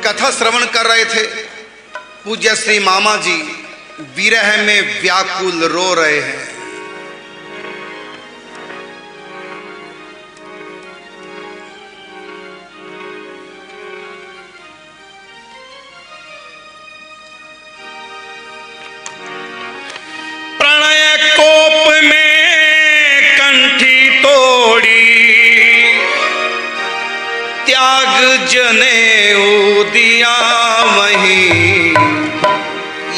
कथा श्रवण कर रहे थे। पूज्य श्री मामा जी विरह में व्याकुल रो रहे हैं। प्रणय कोप में कंठी तोड़ी, त्याग जनेऊ दिया वहीं।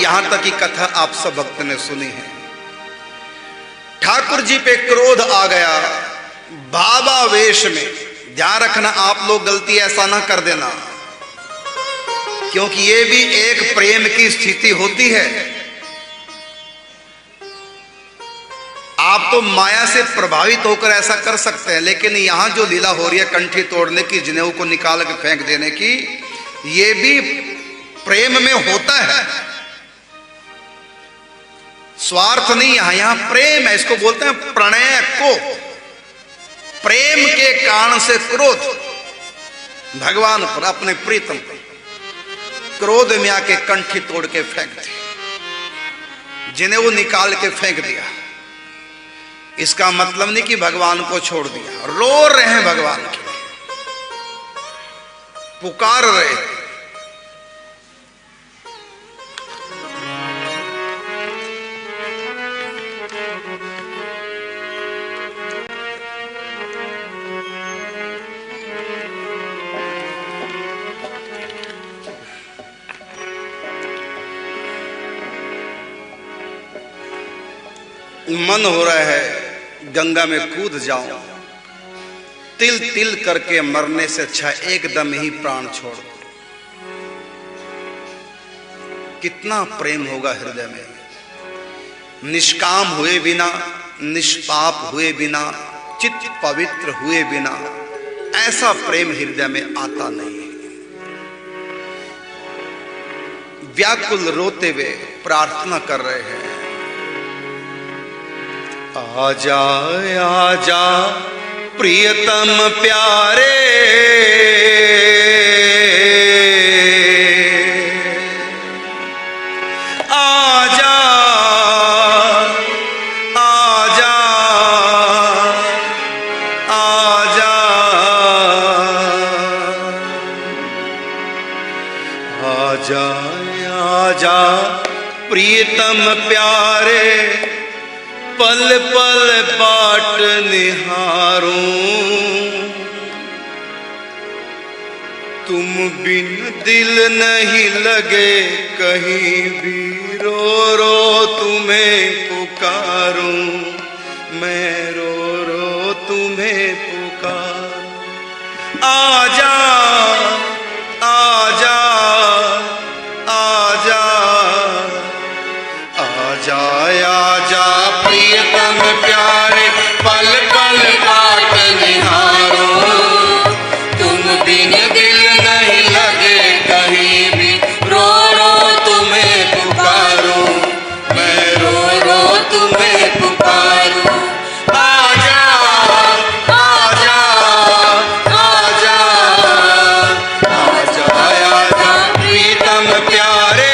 यहां तक की कथा आप सब भक्त ने सुनी है। ठाकुर जी पे क्रोध आ गया भावावेश में। ध्यान रखना आप लोग गलती ऐसा ना कर देना, क्योंकि ये भी एक प्रेम की स्थिति होती है। आप तो माया से प्रभावित होकर ऐसा कर सकते हैं, लेकिन यहां जो लीला हो रही है कंठी तोड़ने की, जनेऊ को निकाल के फेंक देने की, ये भी प्रेम में होता है। स्वार्थ नहीं, यहां प्रेम है। इसको बोलते हैं प्रणय को। प्रेम के कारण से क्रोध भगवान पर, अपने प्रीतम पर, क्रोध में आके कंठी तोड़ के फेंक दी, जनेऊ निकाल के फेंक दिया। इसका मतलब नहीं कि भगवान को छोड़ दिया। रो रहे हैं भगवान के लिए, पुकार रहे। मन हो रहा है गंगा में कूद जाऊं, तिल तिल करके मरने से अच्छा एकदम ही प्राण छोड़ दो। कितना प्रेम होगा हृदय में। निष्काम हुए बिना, निष्पाप हुए बिना, चित्त पवित्र हुए बिना ऐसा प्रेम हृदय में आता नहीं है। व्याकुल रोते हुए प्रार्थना कर रहे हैं, आजा आजा प्रियतम प्यारे, आजा आजा आजा आजा आजा प्रियतम प्यारे, पल पल बाट निहारूं, तुम बिन दिल नहीं लगे कहीं भी, रो रो तुम्हें पुकारूं, मैं रो रो तुम्हें पुकारूं। आजा आजा आजा आजा आजा प्रियतम प्यारे, पल पल बाट निहारो, तुम बिन दिल नहीं लगे कहीं भी, रो रो तुम्हें पुकारो, मैं रो रो तुम्हें पुकारो। आजा आजा आजा आजा आजा प्रीतम प्यारे।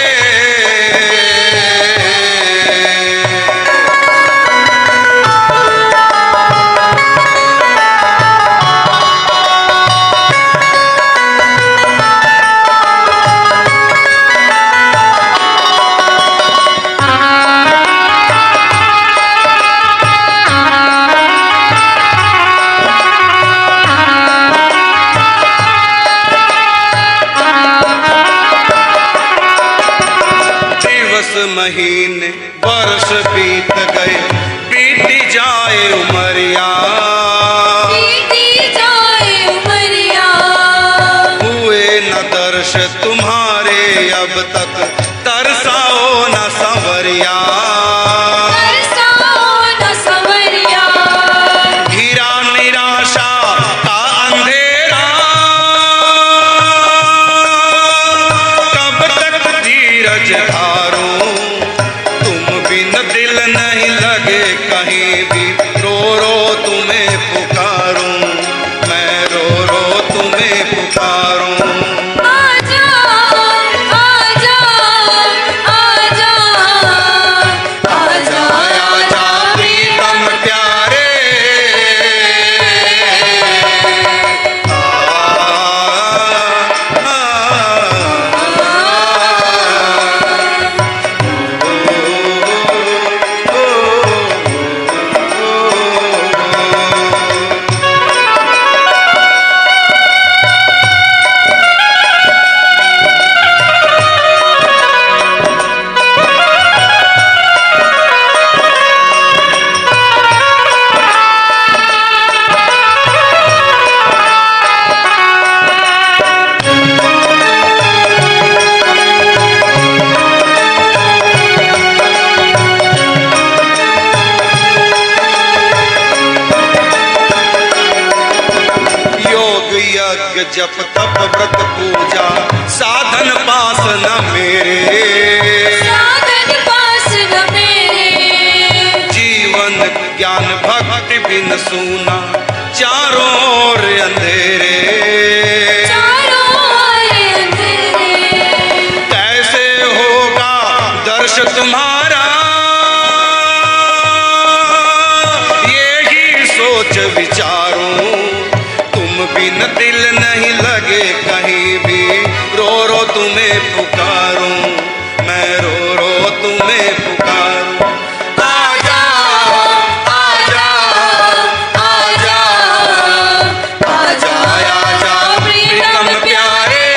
महीने वर्ष बीत गए, बीती जाए उमरिया, बीती जाए उमरिया, हुए न दर्श तुम्हारे अब तक, तरसाओ न संवरिया, तरसाओ न संवरिया, घिरा निराशा का अंधेरा, कब तक धीरज धारो, दिल नहीं लगे कहीं भी, रो रो तुम यज्ञ जप तप व्रत पूजा साधन पास न मेरे, साधन पास न मेरे। जीवन ज्ञान भक्ति बिन सूना चारों ओर अंधेरे, चारों ओर अंधेरे। कैसे होगा दर्श तुम्हारा यही सोच विचारूं, तुम बिन दिल नहीं लगे कहीं भी, रो रो तुम्हें पुकारूं, मैं रो रो तुम्हें पुकारूं। आजा आजा आजा आजा आजा प्रीतम प्यारे,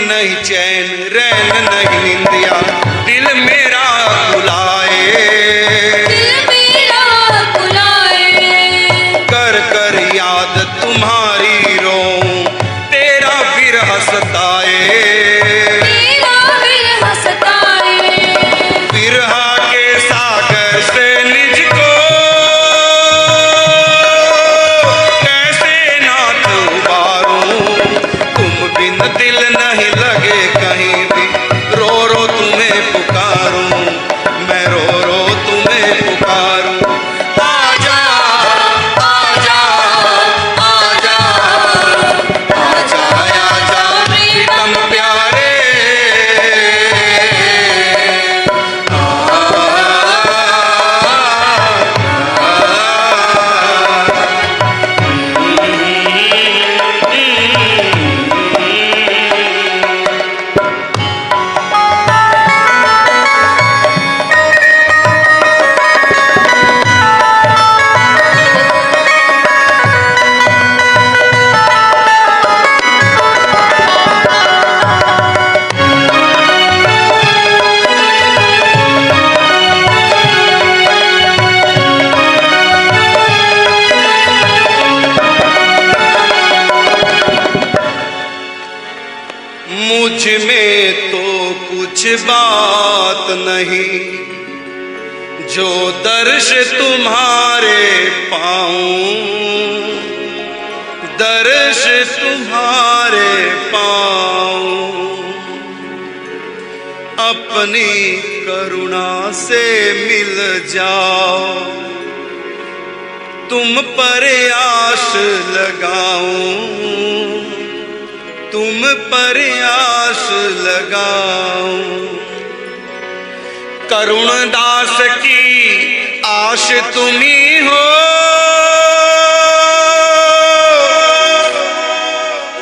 नहीं चैन रैन नहीं निंदिया, दिल मेरा बुलाए, दिल मेरा बुलाए। कर कर याद तुम्हारी रो तेरा विरह सताए, तेरा विरह सताए। विरह के सागर से निज को कैसे नाथ उबारूं, तुम बिन दिल नहीं लगे कहीं भी, रो रो तुम्हें पुकारूं, मैं रो रो तुम्हें पुकारूं। आजा आजा आजा आजा आजा प्रीतम प्यारे, मुझ में तो कुछ बात नहीं, जो दर्श तुम्हारे पाऊं, दर्श तुम्हारे पाऊं, अपनी करुणा से मिल जाओ, तुम पर आस लगाऊं, तुम पर आस लगाऊं। करुणदास की आश तुम्ही हो,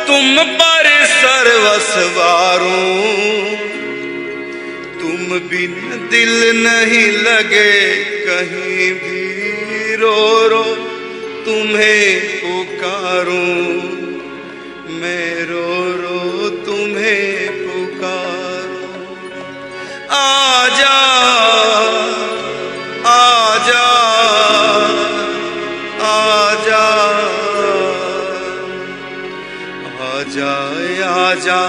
तुम पर सर्वस्व वारूं, तुम बिन दिल नहीं लगे कहीं भी, रो रो तुम्हें पुकारूं, मैं रो रो तुम्हें पुकारूं। आजा आजा आजा आजा आजा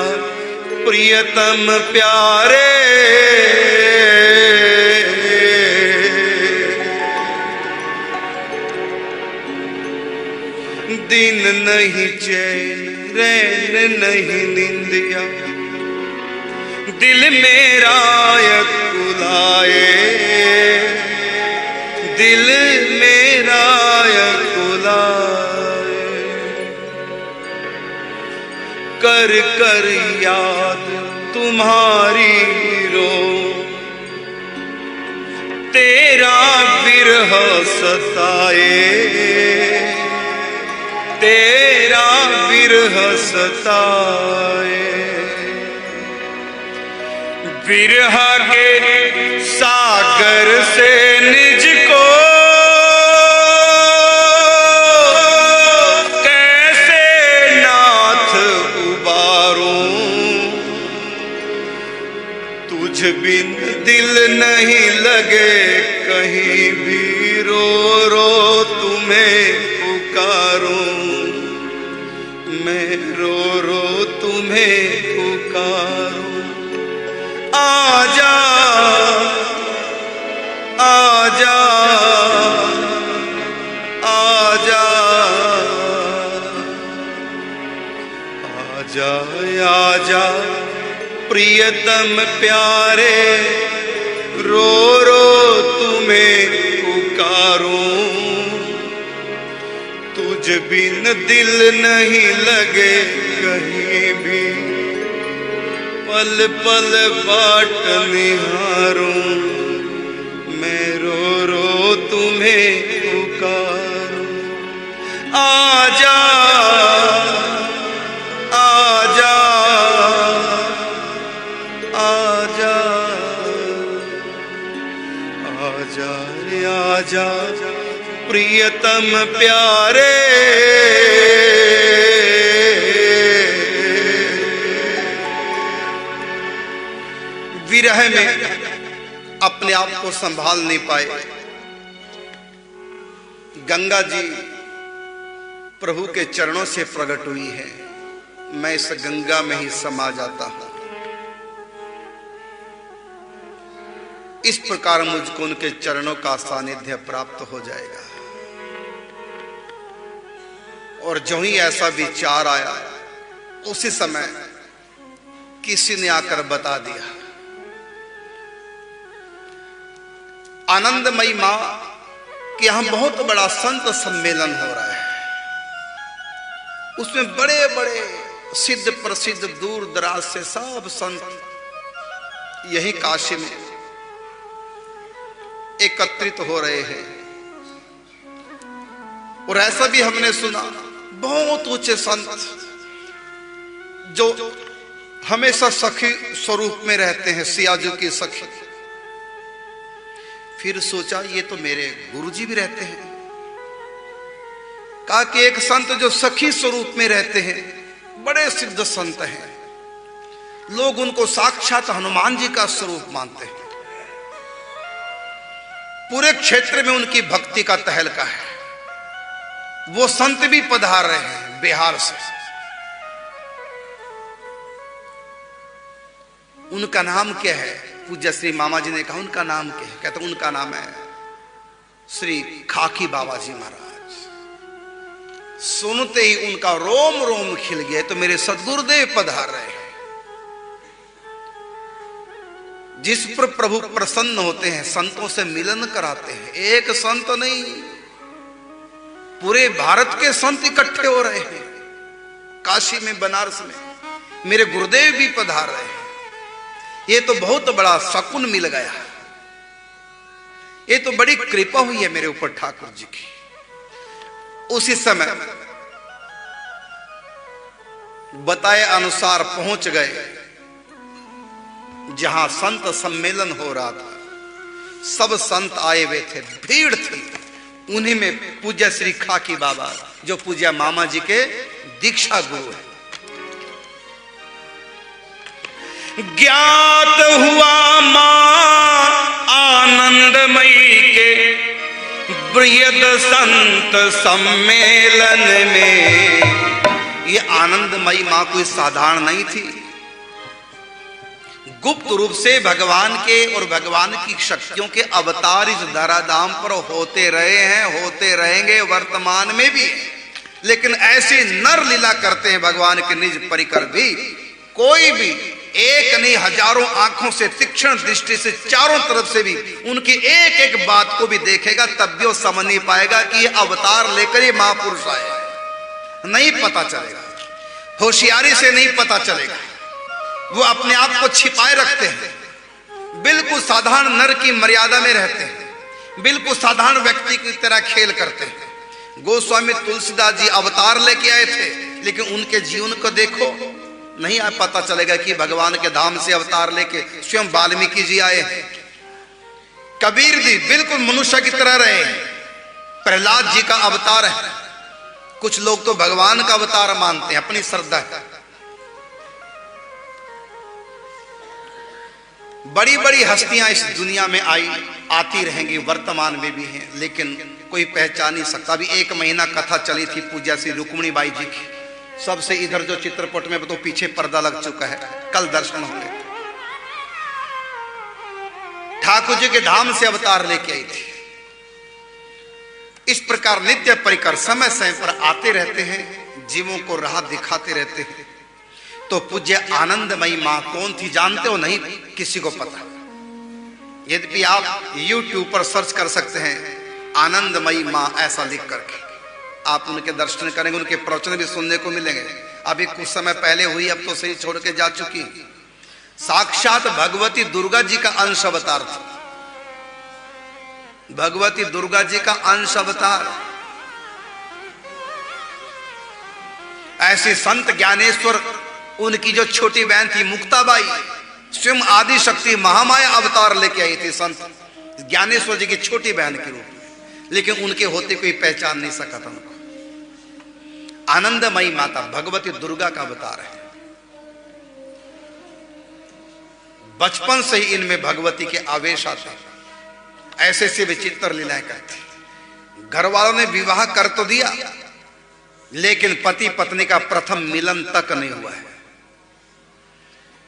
प्रियतम प्यारे, दिन नहीं चैन रैन नहीं निंदिया, दिल मेरा यकुलाए, दिल मेरा यकुलाए। कर कर याद तुम्हारी रो तेरा बिरह सताए, तेरा बिरह सताए। बिरह के सागर से निज को कैसे नाथ उबारूं, तुझ बिन दिल नहीं लगे कहीं भी, रो रो तुम्हें पुकारूं, मैं रो रो तुम्हें पुकारूं। आजा आजा आजा आजा आजा प्रियतम प्यारे, रो रो तुम्हें पुकारूं, तुझ बिन दिल नहीं लगे कहीं भी, पल पल बाट निहारूं, मैं रो रो तुम्हें पुकारूं। आजा आजा आजा आजा आजा प्रियतम प्यारे। विरह में अपने आप को संभाल नहीं पाए। गंगा जी प्रभु के चरणों से प्रकट हुई है, मैं इस गंगा में ही समा जाता हूं। इस प्रकार मुझको उनके चरणों का सानिध्य प्राप्त हो जाएगा। और जो ही ऐसा विचार आया, उसी समय किसी ने आकर बता दिया, आनंदमयी मां कि यहां बहुत बड़ा संत सम्मेलन हो रहा है, उसमें बड़े बड़े सिद्ध प्रसिद्ध दूर दराज से सब संत यही काशी में एकत्रित हो रहे हैं। और ऐसा भी हमने सुना, बहुत ऊंचे संत जो हमेशा सखी स्वरूप में रहते हैं, सियाजू की सखी। फिर सोचा ये तो मेरे गुरुजी भी रहते हैं। कहा कि एक संत जो सखी स्वरूप में रहते हैं, बड़े सिद्ध संत हैं, लोग उनको साक्षात हनुमान जी का स्वरूप मानते हैं। पूरे क्षेत्र में उनकी भक्ति का तहलका है। वो संत भी पधार रहे हैं बिहार से। उनका नाम क्या है? पूज्य श्री मामा जी ने कहा उनका नाम क्या है? कहते उनका नाम है श्री खाकी बाबा जी महाराज। सुनते ही उनका रोम रोम खिल गया, तो मेरे सदगुरुदेव पधार रहे हैं। जिस पर प्रभु प्रसन्न होते हैं, संतों से मिलन कराते हैं। एक संत नहीं, पूरे भारत के संत इकट्ठे हो रहे हैं काशी में, बनारस में। मेरे गुरुदेव भी पधार रहे हैं। ये तो बहुत बड़ा शकुन मिल गया, ये तो बड़ी कृपा हुई है मेरे ऊपर ठाकुर जी की। उसी समय बताए अनुसार पहुंच गए जहां संत सम्मेलन हो रहा था। सब संत आए हुए थे, भीड़ थी। उन्हीं में पूज्य श्री खाकी बाबा, जो पूज्य मामा जी के दीक्षा गुरु है। ज्ञात हुआ मां आनंदमयी के बृहद संत सम्मेलन में। ये आनंदमयी मां कोई साधारण नहीं थी। गुप्त रूप से भगवान के और भगवान की शक्तियों के अवतार इस धराधाम पर होते रहे हैं, होते रहेंगे, वर्तमान में भी। लेकिन ऐसी नर लीला करते हैं भगवान के निज परिकर भी। कोई भी एक नहीं, हजारों आंखों से, तीक्ष्ण दृष्टि से, चारों तरफ से भी उनकी एक एक बात को भी देखेगा, तब भी वो समझ नहीं पाएगा कि ये अवतार लेकर ये महापुरुष आए। नहीं पता चलेगा, होशियारी से नहीं पता चलेगा। वो अपने आप को छिपाए रखते हैं, बिल्कुल साधारण नर की मर्यादा में रहते हैं। बिल्कुल साधारण व्यक्ति की तरह खेल करते हैं। गोस्वामी तुलसीदास जी अवतार लेके आए थे, लेकिन उनके जीवन को देखो, नहीं आप पता चलेगा कि भगवान के धाम से अवतार लेके स्वयं वाल्मीकि जी आए हैं। कबीर जी बिल्कुल मनुष्य की तरह रहे। प्रहलाद जी का अवतार है। कुछ लोग तो भगवान का अवतार मानते हैं, अपनी श्रद्धा है। बड़ी बड़ी हस्तियां इस दुनिया में आई, आती रहेंगी, वर्तमान में भी हैं, लेकिन कोई पहचान नहीं सकता। अभी 1 महीना कथा चली थी पूज्य श्री रुक्मिणी बाई जी की। सबसे इधर जो चित्रपट में तो पीछे पर्दा लग चुका है, कल दर्शन होंगे। ठाकुर जी के धाम से अवतार लेके आई थी। इस प्रकार नित्य परिकर समय समय पर आते रहते हैं, जीवों को राह दिखाते रहते हैं। तो पूज्य आनंदमयी मां कौन थी जानते हो? नहीं किसी को पता। यद्यपि आप YouTube पर सर्च कर सकते हैं आनंदमयी मां ऐसा लिख करके, आप उनके दर्शन करेंगे, उनके प्रवचन भी सुनने को मिलेंगे। अभी कुछ समय पहले हुई, अब तो सही छोड़ के जा चुकी। साक्षात भगवती दुर्गा जी का अंश अवतार था। भगवती दुर्गा जी का अंश अवतार। ऐसे संत ज्ञानेश्वर, उनकी जो छोटी बहन थी मुक्ताबाई, स्वयं आदि शक्ति महामाया अवतार लेके आई थी संत ज्ञानेश्वर जी की छोटी बहन के रूप में, लेकिन उनके होते कोई पहचान नहीं सका था उनको। आनंदमयी माता भगवती दुर्गा का अवतार है। बचपन से ही इनमें भगवती के आवेश आते, ऐसे ऐसे विचित्र लीलाएं करती। घर वालों ने विवाह कर तो दिया, लेकिन पति पत्नी का प्रथम मिलन तक नहीं हुआ है।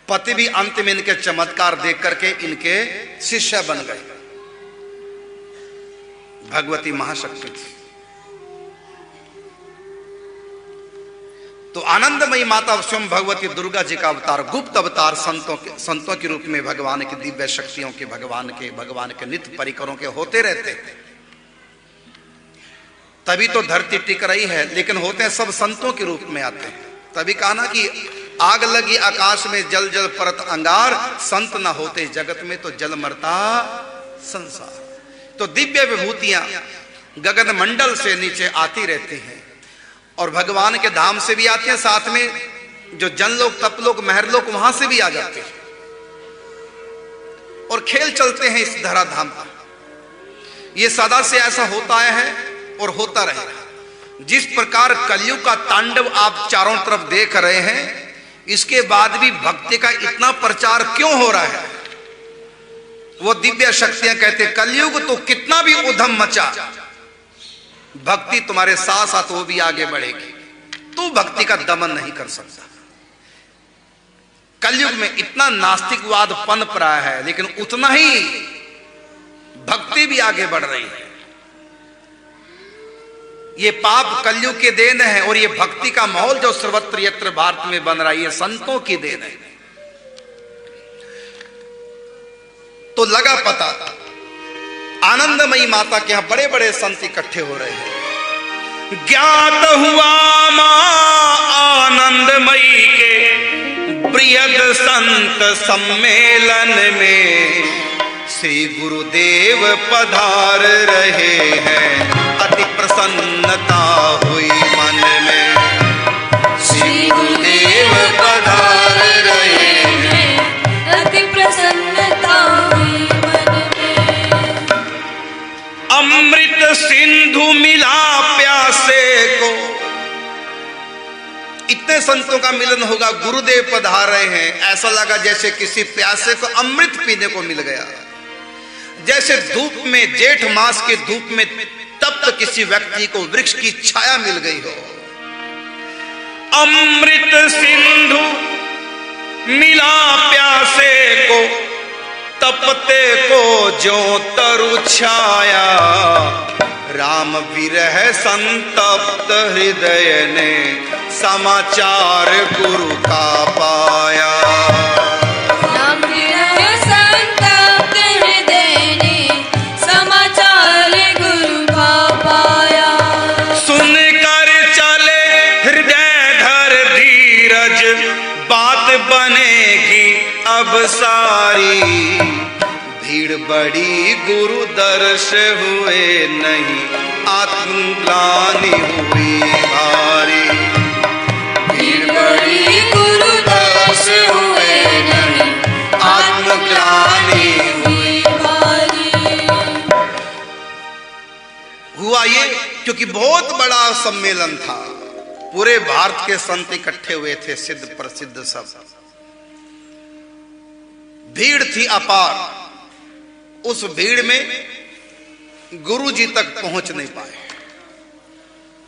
पति भी अंत में इनके चमत्कार देख करके इनके शिष्य बन गए। भगवती महाशक्ति थी। तो आनंदमयी माता स्वयं भगवती दुर्गा जी का अवतार, गुप्त अवतार, संतों के रूप में भगवान की दिव्य शक्तियों के, भगवान के नित्य परिकरों के होते रहते हैं। तभी तो धरती टिक रही है, लेकिन होते हैं सब संतों के रूप में आते हैं। तभी कहा ना कि आग लगी आकाश में, जल जल परत अंगार, संत न होते जगत में तो जल मरता संसार। तो दिव्य विभूतियां गगन मंडल से नीचे आती रहती हैं, और भगवान के धाम से भी आते हैं, साथ में जो जनलोक, तपलोक, महरलोक, वहां से भी आ जाते हैं, और खेल चलते हैं इस धराधाम पर। ये सदा से ऐसा होता आया है और होता रहेगा। जिस प्रकार कलयुग का तांडव आप चारों तरफ देख रहे हैं, इसके बाद भी भक्ति का इतना प्रचार क्यों हो रहा है? वो दिव्य शक्तियां कहते, कलयुग तो कितना भी उधम मचा, भक्ति तुम्हारे साथ साथ वो भी आगे बढ़ेगी। तू भक्ति का दमन नहीं कर सकता। कलयुग में इतना नास्तिकवाद पनप रहा है, लेकिन उतना ही भक्ति भी आगे बढ़ रही है। ये पाप कलयुग के देन है, और ये भक्ति का माहौल जो सर्वत्र यत्र भारत में बन रहा है, ये संतों की देन है। तो लगा पता, आनंदमयी माता के यहां बड़े बड़े संत इकट्ठे हो रहे हैं। ज्ञात हुआ मां आनंदमयी के बृहद संत सम्मेलन में, श्री गुरुदेव पधार रहे हैं, अति प्रसन्नता हुई मन में। श्री गुरुदेव पधार रहे हैं, अति प्रसन्नता हुई मन में। अमृत सिंधु मिला प्यासे को, इतने संतों का मिलन होगा, गुरुदेव पधार रहे हैं, ऐसा लगा जैसे किसी प्यासे को अमृत पीने को मिल गया। जैसे धूप में, जेठ मास के धूप में तप्त किसी व्यक्ति को वृक्ष की छाया मिल गई हो। अमृत सिंधु मिला प्यासे को, तपते को जो तरु छाया, राम विरह संतप्त हृदय ने, समाचार गुरु का पाया। राम विरह संतप्त हृदय ने, समाचार गुरु का पाया। सुनकर चले हृदय धर धीरज, बात बनेगी अब सारी, भीड़ बड़ी गुरु दर्श हुए नहीं, आत्मग्लानि हुई भारी। भीड़ बड़ी गुरु दर्श हुए नहीं, आत्मग्लानि हुई भारी। हुआ ये क्योंकि बहुत बड़ा सम्मेलन था, पूरे भारत के संत इकट्ठे हुए थे, सिद्ध प्रसिद्ध सब। भीड़ थी अपार। उस भीड़ में गुरु जी तक पहुंच नहीं पाए,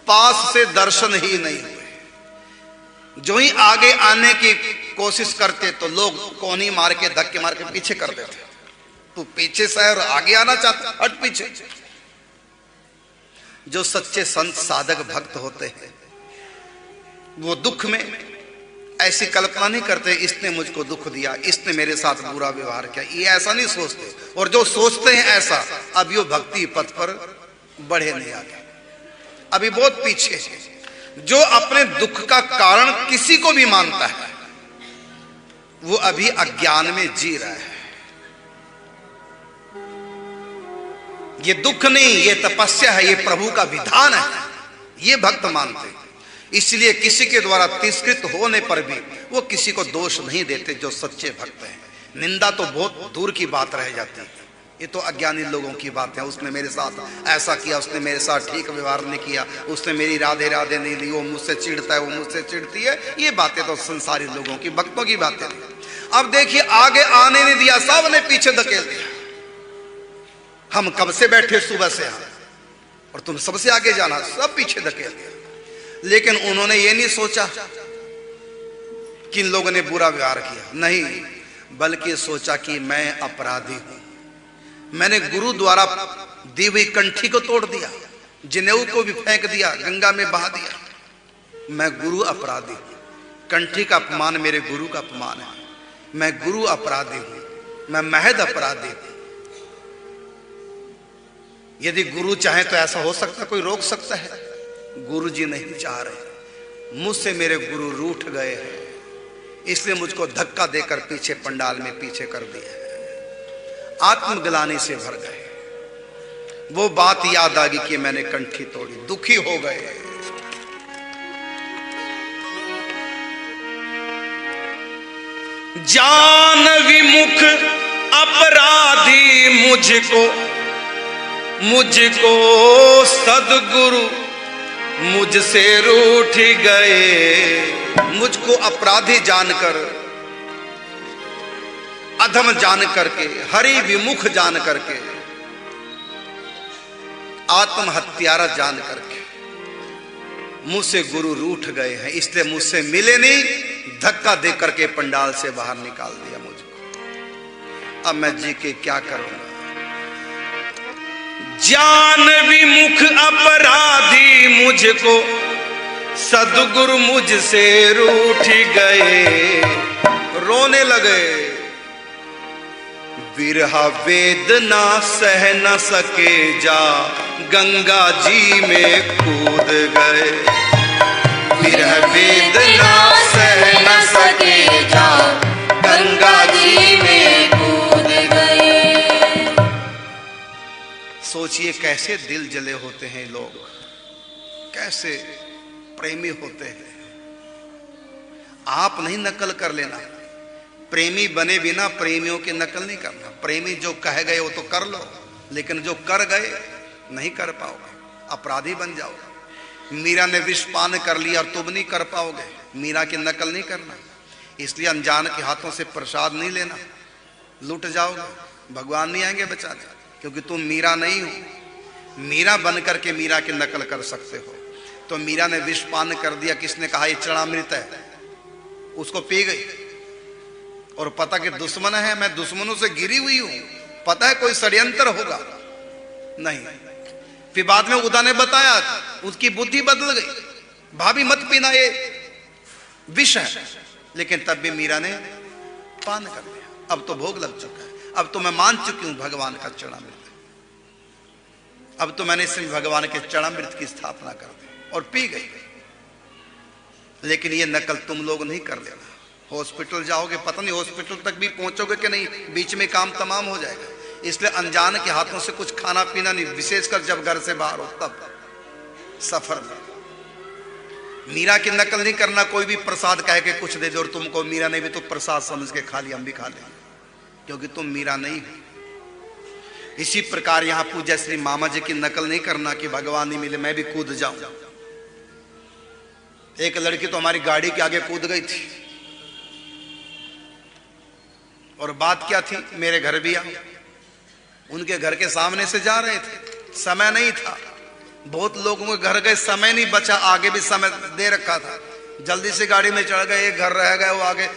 पास से दर्शन ही नहीं हुए। जो ही आगे आने की कोशिश करते तो लोग कोहनी मार के, धक्के मार के पीछे कर देते। तू पीछे से और आगे आना चाहता, हट पीछे। जो सच्चे संत साधक भक्त होते हैं वो दुख में ऐसी कल्पना नहीं करते इसने मुझको दुख दिया, इसने मेरे साथ बुरा व्यवहार किया, ये ऐसा नहीं सोचते। और जो सोचते हैं ऐसा, अब यो भक्ति पथ पर बढ़े नहीं आगे, अभी बहुत पीछे है। जो अपने दुख का कारण किसी को भी मानता है वो अभी अज्ञान में जी रहा है। ये दुख नहीं, ये तपस्या है, ये प्रभु का विधान है, ये भक्त मानते हैं। इसलिए किसी के द्वारा तिरस्कृत होने पर भी वो किसी को दोष नहीं देते जो सच्चे भक्त हैं। निंदा तो बहुत दूर की बात रह जाती है, ये तो अज्ञानी लोगों की बात है। उसने मेरे साथ ऐसा किया, उसने मेरे साथ ठीक व्यवहार नहीं किया, उसने मेरी राधे राधे नहीं ली, वो मुझसे चिढ़ता है, वो मुझसे चिढ़ती है, ये बातें तो संसारी लोगों की, भक्तों की बातें नहीं। अब देखिए आगे आने नहीं दिया, सब ने पीछे धकेल दिया। हम कब से बैठे सुबह से यहां और तुम सबसे आगे जाना, सब पीछे धकेल दिया। लेकिन उन्होंने ये नहीं सोचा कि इन लोगों ने बुरा व्यवहार किया, नहीं, बल्कि सोचा कि मैं अपराधी हूं। मैंने गुरु द्वारा दी हुई कंठी को तोड़ दिया, जनेऊ को भी फेंक दिया, गंगा में बहा दिया। मैं गुरु अपराधी हूं, कंठी का अपमान मेरे गुरु का अपमान है। मैं गुरु अपराधी हूं, मैं महज अपराधी हूं। यदि गुरु चाहे तो ऐसा हो सकता, कोई रोक सकता है? गुरु जी नहीं चाह रहे। मुझसे मेरे गुरु रूठ गए हैं, इसलिए मुझको धक्का देकर पीछे पंडाल में पीछे कर दिया। आत्मग्लानि से भर गए। वो बात याद आ गई कि मैंने कंठी तोड़ी, दुखी हो गए। जान विमुख अपराधी मुझको सदगुरु मुझसे रूठ गए। मुझको अपराधी जानकर, अधम जान करके, हरि विमुख जान करके, आत्महत्यारा जान करके मुझसे गुरु रूठ गए हैं, इसलिए मुझसे मिले नहीं, धक्का दे करके पंडाल से बाहर निकाल दिया मुझको। अब मैं जी के क्या करूंगा? जान विमुख अपराधी मुझको सदगुरु मुझसे रूठ गए। रोने लगे। विरहा वेदना सह न सके जा गंगा जी में कूद गए। विरह वेदना सह न सके जा गंगा जी में कूद गए। सोचिए कैसे दिल जले होते हैं लोग, कैसे प्रेमी होते हैं। आप नहीं नकल कर लेना, प्रेमी बने बिना प्रेमियों की नकल नहीं करना। प्रेमी जो कह गए वो तो कर लो, लेकिन जो कर गए नहीं कर पाओगे, अपराधी बन जाओगे। मीरा ने विष पान कर लिया और तुम नहीं कर पाओगे, मीरा की नकल नहीं करना। इसलिए अनजान के हाथों से प्रसाद नहीं लेना, लूट जाओगे, भगवान नहीं आएंगे बचाने, क्योंकि तुम मीरा नहीं हो। मीरा बन करके मीरा की नकल कर सकते हो। तो मीरा ने विष पान कर दिया, किसने कहा ये चरणामृत है, उसको पी गई। और पता कि दुश्मन है, मैं दुश्मनों से घिरी हुई हूं, पता है कोई षड्यंत्र होगा, नहीं। फिर बाद में उदा ने बताया, उसकी बुद्धि बदल गई, भाभी मत पीना ये विष है, लेकिन तब भी मीरा ने पान कर लिया। अब तो भोग लग चुका है, अब तो मैं मान चुकी हूं भगवान का चरणामृत, अब तो मैंने सिर्फ भगवान के चरणामृत की स्थापना कर दी और पी गई। लेकिन ये नकल तुम लोग नहीं कर लेना। हॉस्पिटल जाओगे, पता नहीं हॉस्पिटल तक भी पहुंचोगे कि नहीं, बीच में काम तमाम हो जाएगा। इसलिए अनजान के हाथों से कुछ खाना पीना नहीं, विशेषकर जब घर से बाहर हो तब सफर में। मीरा की नकल नहीं करना, कोई भी प्रसाद कह के कुछ दे दो और तुमको मीरा ने भी तो प्रसाद समझ के खा लिया, हम भी खा लेंगे क्योंकि तुम मीरा नहीं हो। इसी प्रकार यहां पूज्य श्री मामा जी की नकल नहीं करना कि भगवान नहीं मिले मैं भी कूद जाऊं। एक लड़की तो हमारी गाड़ी के आगे कूद गई थी और बात क्या थी, मेरे घर भी आओ। उनके घर के सामने से जा रहे थे, समय नहीं था, बहुत लोगों के घर गए, समय नहीं बचा, आगे भी समय दे रखा था, जल्दी से गाड़ी में चढ़ गए, एक घर रह गए, वो आगे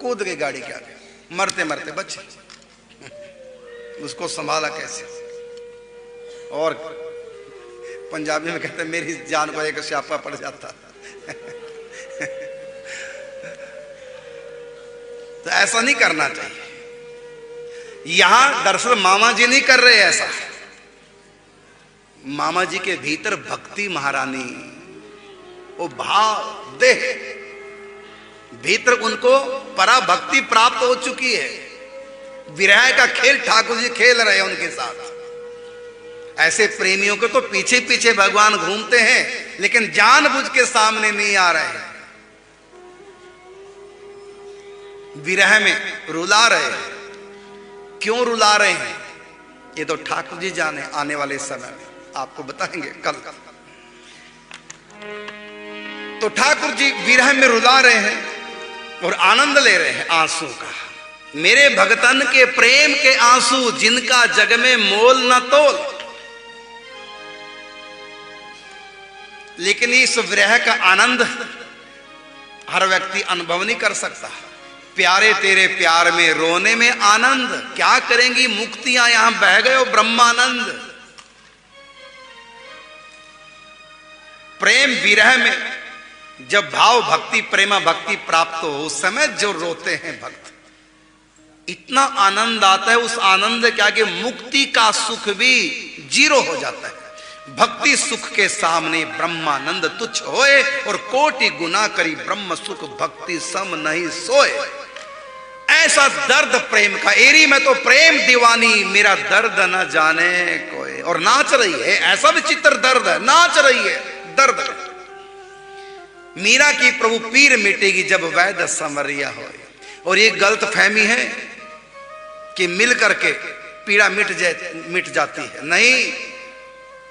कूद गई गाड़ी के आगे, मरते मरते बच्चे, उसको संभाला कैसे। और पंजाबी में कहते मेरी जान को एक स्यापा पड़ जाता। तो ऐसा नहीं करना चाहिए। यहां दरअसल मामा जी नहीं कर रहे ऐसा, मामा जी के भीतर भक्ति महारानी, वो भाव देह भीतर उनको पराभक्ति प्राप्त हो चुकी है। विरह का खेल ठाकुर जी खेल रहे हैं उनके साथ। ऐसे प्रेमियों के तो पीछे पीछे भगवान घूमते हैं लेकिन जानबूझ के सामने नहीं आ रहे हैं, विरह में रुला रहे हैं। क्यों रुला रहे हैं ये तो ठाकुर जी जाने, आने वाले समय में आपको बताएंगे कल। तो ठाकुर जी विरह में रुला रहे हैं और आनंद ले रहे हैं आंसू का। मेरे भगतन के प्रेम के आंसू जिनका जग में मोल न तोल। लेकिन इस विरह का आनंद हर व्यक्ति अनुभव नहीं कर सकता। प्यारे तेरे प्यार में रोने में आनंद, क्या करेंगी मुक्तियां यहां बह गए हो ब्रह्मानंद। प्रेम विरह में जब भाव भक्ति प्रेमा भक्ति प्राप्त हो उस समय जो रोते हैं भक्त, इतना आनंद आता है, उस आनंद के आगे मुक्ति का सुख भी जीरो हो जाता है। भक्ति सुख के सामने ब्रह्मानंद तुच्छ होए और कोटि गुना करी ब्रह्म सुख भक्ति सम नहीं सोए। ऐसा दर्द प्रेम का, एरी में तो प्रेम दीवानी मेरा दर्द न जाने कोई। और नाच रही है, ऐसा विचित्र दर्द है, नाच रही है दर्द। मीरा की प्रभु पीर मिटेगी जब वैद समरिया हो। और ये गलत फहमी है कि मिल करके पीड़ा मिट जाती है, नहीं।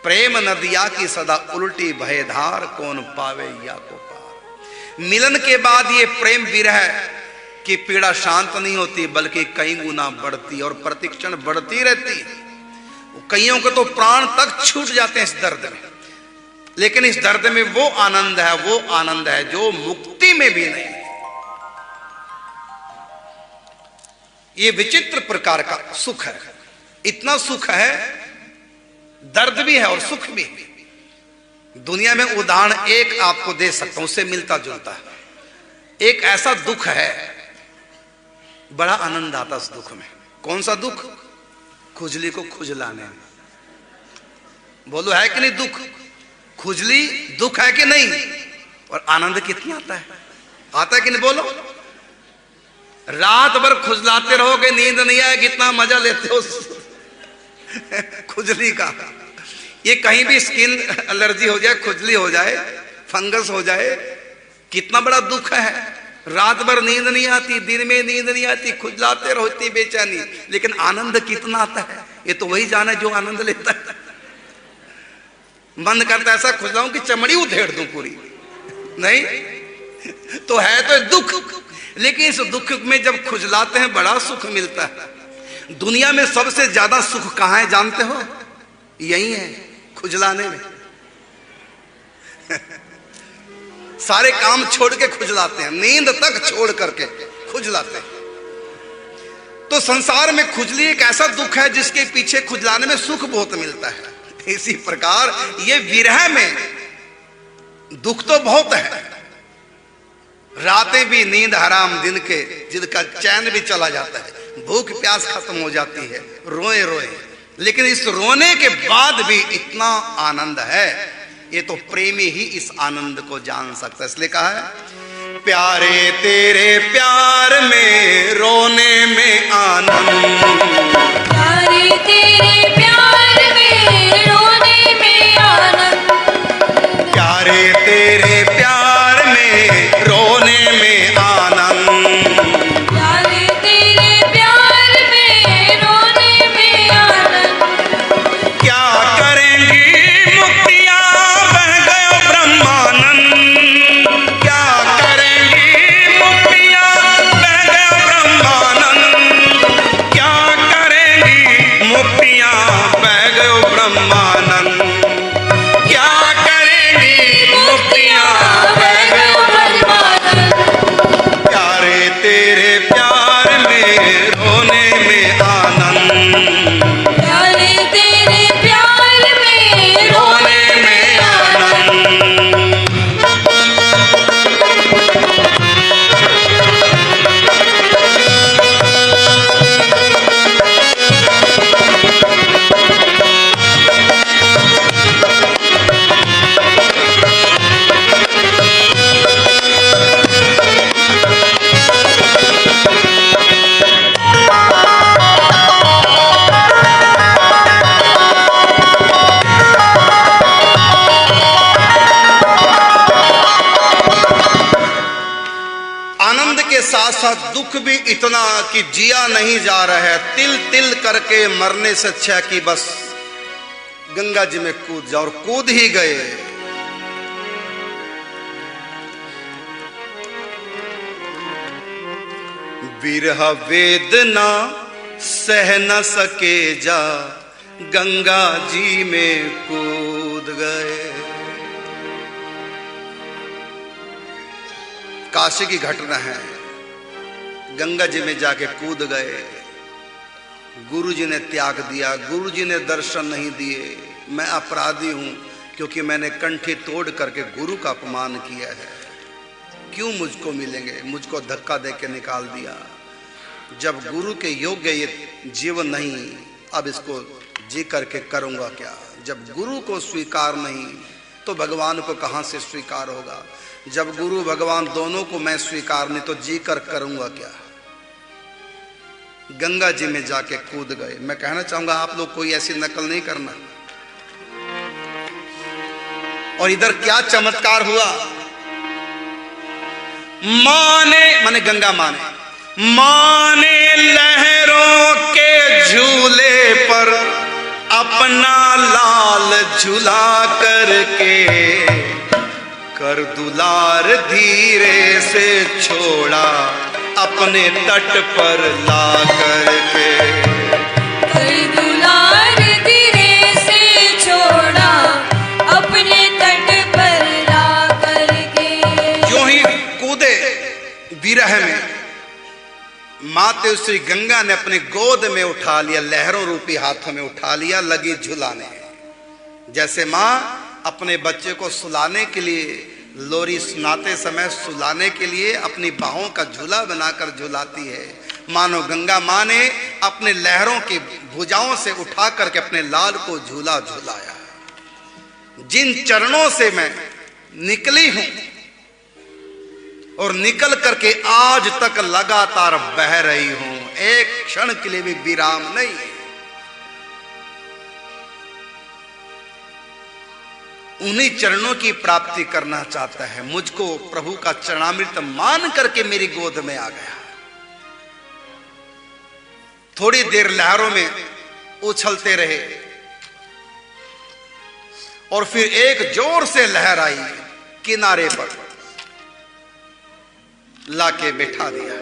प्रेम नदिया की सदा उल्टी भयधार कौन पावे या को पार। मिलन के बाद ये प्रेम विरह की पीड़ा शांत नहीं होती बल्कि कई गुना बढ़ती और प्रतिक्षण बढ़ती रहती। कईयों के तो प्राण तक छूट जाते हैं इस दर्द में। लेकिन इस दर्द में वो आनंद है जो मुक्ति में भी नहीं। ये विचित्र प्रकार का सुख है, इतना सुख है, दर्द भी है और सुख भी। दुनिया में उदाहरण एक आपको दे सकता हूं, उससे मिलता जुलता है। एक ऐसा दुख है, बड़ा आनंद आता उस दुख में। कौन सा दुख? खुजली को खुजलाने में। बोलो है कि नहीं दुख? खुजली दुख है कि नहीं? और आनंद कितना आता है कि नहीं? बोलो। रात भर खुजलाते रहोगे, नींद नहीं आएगी, इतना मजा लेते हो खुजली का। ये कहीं भी स्किन एलर्जी हो जाए, खुजली हो जाए, फंगस हो जाए, कितना बड़ा दुख है। रात भर नींद नहीं आती, दिन में नींद नहीं आती, खुजलाते रहो, इतनी बेचैनी। लेकिन आनंद कितना आता है ये तो वही जाने जो आनंद लेता है। मन करता है ऐसा खुजलाऊं कि चमड़ी उधेड़ दूं पूरी, नहीं तो है तो दुख। लेकिन इस दुख में जब खुजलाते हैं बड़ा सुख मिलता है। दुनिया में सबसे ज्यादा सुख कहां है जानते हो? यही है, खुजलाने में। सारे काम छोड़ के खुजलाते हैं, नींद तक छोड़ करके खुजलाते हैं। तो संसार में खुजली एक ऐसा दुख है जिसके पीछे खुजलाने में सुख बहुत मिलता है। इसी प्रकार ये विरह में दुख तो बहुत है। रातें भी नींद हराम दिन के, जिनका चैन भी चला जाता है, भूख प्यास खत्म हो जाती है, रोए रोए। लेकिन इस रोने के बाद भी इतना आनंद है, ये तो प्रेमी ही इस आनंद को जान सकता है। इसलिए कहा है प्यारे तेरे प्यार में रोने में आनंद। प्यारे तेरे प्यार में रोने में आनंद, प्यारे तेरे प्यार में रोने में आनंद, प्यारे तेरे प्यार में रोने में आनंद। क्या करेंगी मुक्तियाँ बह गयो ब्रह्मानंद, क्या करेंगी मुक्तियाँ बह गयो ब्रह्मानंद, क्या करेंगी मुक्तियाँ बह गयो ब्रह्मानंद, क्या करेंगी मुक्तियाँ बह गयो परमानंद, प्यारे तेरे प्यार में रोने में आनंद, प्यारे तेरे प्यार में रोने रोने में आनंद। आनंद के साथ साथ दुख भी इतना कि जिया नहीं जा रहा है, तिल तिल करके मरने से अच्छा है कि बस गंगा जी में कूद जाओ, और कूद ही गए। विरह वेदना सह न सके जा, गंगा जी में कूद गए। काशी की घटना है, गंगा जी में जाके कूद गए, गुरु जी ने त्याग दिया, गुरु जी ने दर्शन नहीं दिए। मैं अपराधी हूं क्योंकि मैंने कंठी तोड़ करके गुरु का अपमान किया है। क्यों मुझको मिलेंगे, मुझको धक्का दे के निकाल दिया। जब गुरु के योग्य ये जीवन नहीं, अब इसको जी करके करूंगा क्या। जब गुरु को स्वीकार नहीं तो भगवान को कहां से स्वीकार होगा। जब गुरु भगवान दोनों को मैं स्वीकार नहीं तो जी कर करूंगा क्या। गंगा जी में जाके कूद गए। मैं कहना चाहूंगा आप लोग कोई ऐसी नकल नहीं करना। और इधर क्या चमत्कार हुआ, माने गंगा माने लहरों के झूले पर अपना लाल झूला करके, कर दुलार धीरे से छोड़ा अपने तट पर ला करके, कर दुलार धीरे से छोड़ा अपने तट पर ला करके। जो ही कूदे विरह में, माते श्री गंगा ने अपनी गोद में उठा लिया, लहरों रूपी हाथों में उठा लिया, लगी झुलाने। जैसे माँ अपने बच्चे को सुलाने के लिए, लोरी सुनाते समय सुलाने के लिए अपनी बाहों का झूला बनाकर झुलाती है, मानो गंगा माँ ने अपने लहरों की भुजाओं से उठा करके अपने लाल को झूला झुलाया। जिन चरणों से मैं निकली हूं और निकल करके आज तक लगातार बह रही हूं, एक क्षण के लिए भी विराम नहीं। उन्हीं चरणों की प्राप्ति करना चाहता है। मुझको प्रभु का चरणामृत मान करके मेरी गोद में आ गया। थोड़ी देर लहरों में उछलते रहे और फिर एक जोर से लहर आई, किनारे पर लाके बैठा दिया।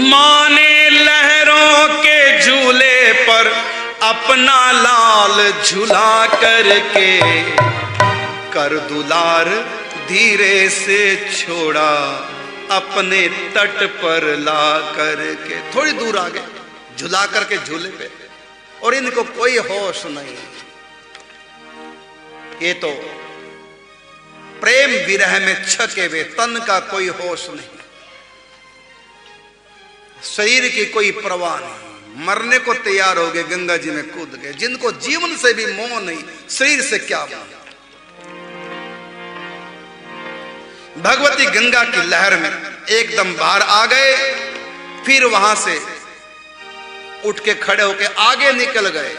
माने लहरों के झूले पर अपना लाल झूला करके, कर दुलार धीरे से छोड़ा अपने तट पर ला करके। थोड़ी दूर आ गए झुला करके झूले पे, और इनको कोई होश नहीं। ये तो प्रेम विरह में छके हुए, तन का कोई होश नहीं, शरीर की कोई परवाह नहीं, मरने को तैयार हो गए, गंगा जी में कूद गए। जिनको जीवन से भी मोह नहीं, शरीर से क्या मोह। भगवती गंगा की लहर में एकदम बाहर आ गए। फिर वहां से उठ के खड़े होके आगे निकल गए।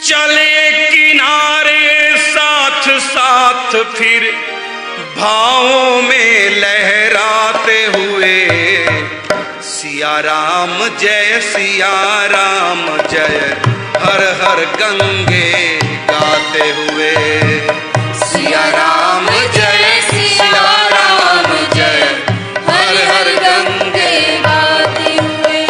चले किनारे साथ साथ फिर भावों में लहराते हुए, सिया राम जय हर हर गंगे गाते हुए। सिया राम जय हर हर गंगे गाते हुए।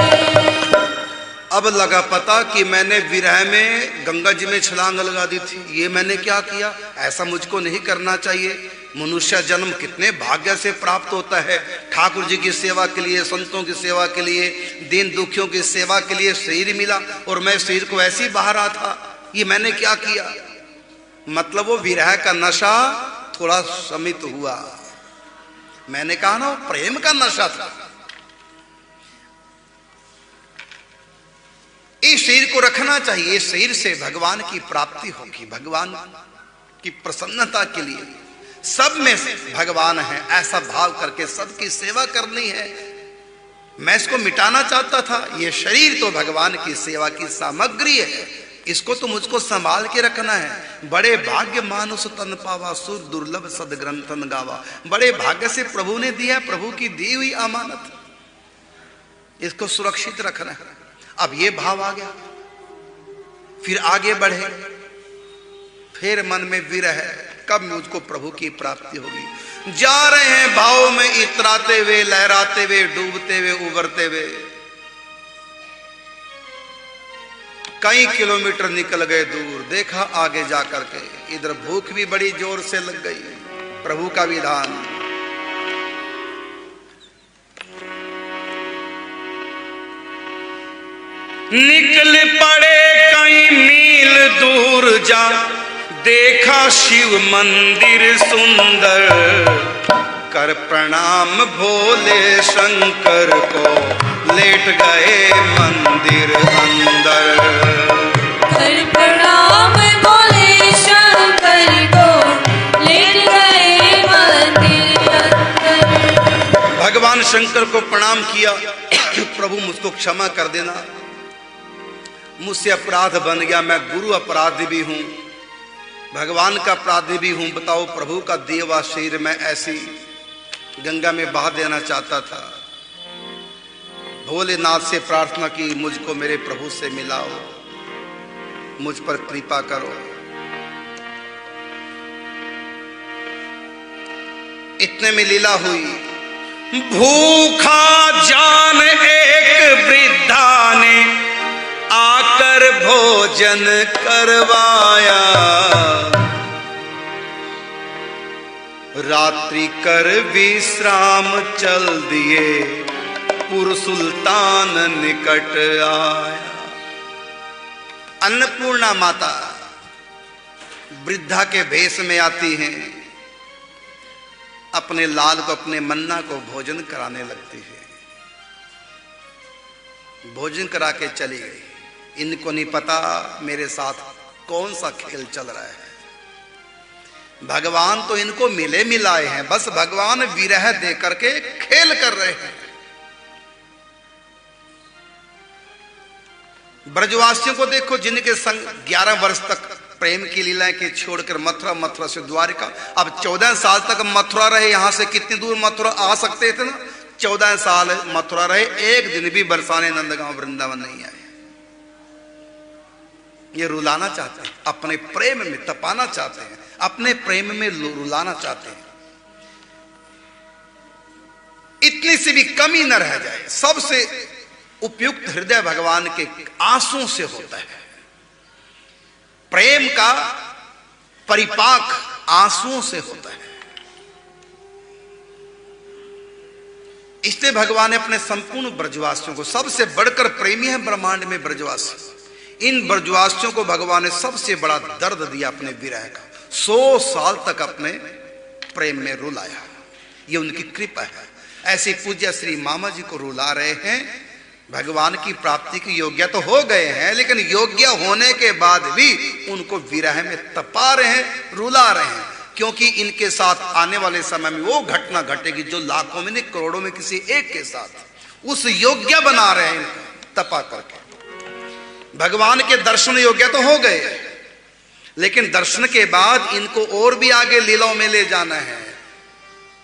अब लगा पता कि मैंने विरह में गंगा जी में छलांग लगा दी थी। ये मैंने क्या किया, ऐसा मुझको नहीं करना चाहिए। मनुष्य जन्म कितने भाग्य से प्राप्त होता है। ठाकुर जी की सेवा के लिए, संतों की सेवा के लिए, दीन दुखियों की सेवा के लिए शरीर मिला और मैं शरीर को ऐसे ही बहा रहा था। ये मैंने क्या किया? मतलब वो विरह का नशा थोड़ा शमित हुआ। मैंने कहा ना, प्रेम का नशा था। इस शरीर को रखना चाहिए। इस शरीर से भगवान की प्राप्ति होगी, भगवान की प्रसन्नता के लिए। सब में भगवान है, ऐसा भाव करके सबकी सेवा करनी है। मैं इसको मिटाना चाहता था। ये शरीर तो भगवान की सेवा की सामग्री है, इसको तो मुझको संभाल के रखना है। बड़े भाग्य मानुष तन पावा, सुर दुर्लभ सदग्रंथन गावा। बड़े भाग्य से प्रभु ने दिया, प्रभु की दी हुई अमानत, इसको सुरक्षित रखना है। अब ये भाव आ गया, फिर आगे बढ़े, फिर मन में विरह, कब मुझको प्रभु की प्राप्ति होगी। जा रहे हैं भाव में इतराते हुए, लहराते हुए, डूबते हुए, उबरते हुए। कई किलोमीटर निकल गए दूर, देखा आगे जाकर के इधर भूख भी बड़ी जोर से लग गई। प्रभु का विधान, निकल पड़े कई मील दूर जा, देखा शिव मंदिर सुंदर, कर प्रणाम भोले शंकर को, लेट गए मंदिर अंदर। कर प्रणाम भोले शंकर को, लेट गए मंदिर अंदर। भगवान शंकर को प्रणाम किया, प्रभु मुझको क्षमा कर देना, मुझसे अपराध बन गया, मैं गुरु अपराधी भी हूं, भगवान का अपराधी भी हूं। बताओ, प्रभु का देवा शरीर में ऐसी गंगा में बहा देना चाहता था। भोलेनाथ से प्रार्थना की, मुझको मेरे प्रभु से मिलाओ, मुझ पर कृपा करो। इतने में लीला हुई। भूखा जान एक वृद्धा ने आकर भोजन करवाया, रात्रि कर विश्राम चल दिए, पुर सुल्तान निकट आया। अन्नपूर्णा माता वृद्धा के भेष में आती हैं, अपने लाल को, अपने मन्ना को भोजन कराने लगती है। भोजन करा के चली गई। इनको नहीं पता मेरे साथ कौन सा खेल चल रहा है। भगवान तो इनको मिले मिलाए हैं, बस भगवान विरह दे करके खेल कर रहे हैं। ब्रजवासियों को देखो, जिनके संग 11 वर्ष तक प्रेम की लीलाएं की, छोड़कर मथुरा, मथुरा से द्वारिका। अब 14 साल तक मथुरा रहे। यहां से कितनी दूर मथुरा आ सकते थे ना? 14 साल मथुरा रहे, एक दिन भी बरसाने नंदगांव वृंदावन नहीं आए। ये रुलाना चाहते हैं, अपने प्रेम में तपाना चाहते हैं, अपने प्रेम में रुलाना चाहते हैं। इतनी सी भी कमी न रह जाए। सबसे उपयुक्त हृदय भगवान के आंसू से होता है। प्रेम का परिपाक आंसुओं से होता है। इसलिए भगवान ने अपने संपूर्ण ब्रजवासियों को, सबसे बढ़कर प्रेमी है ब्रह्मांड में ब्रजवासी, इन ब्रजवासियों को भगवान ने सबसे बड़ा दर्द दिया अपने विरह का। 100 साल तक अपने प्रेम में रुलाया। ये उनकी कृपा है। ऐसे पूज्य श्री मामा जी को रुला रहे हैं। भगवान की प्राप्ति के योग्य तो हो गए हैं, लेकिन योग्य होने के बाद भी उनको विरह में तपा रहे हैं, रुला रहे हैं। क्योंकि इनके साथ आने वाले समय में वो घटना घटेगी जो लाखों में नहीं करोड़ों में किसी एक के साथ उस योग्य बना रहे हैं इनको तपा करके। भगवान के दर्शन योग्य तो हो गए, लेकिन दर्शन के बाद इनको और भी आगे लीलाओं में ले जाना है।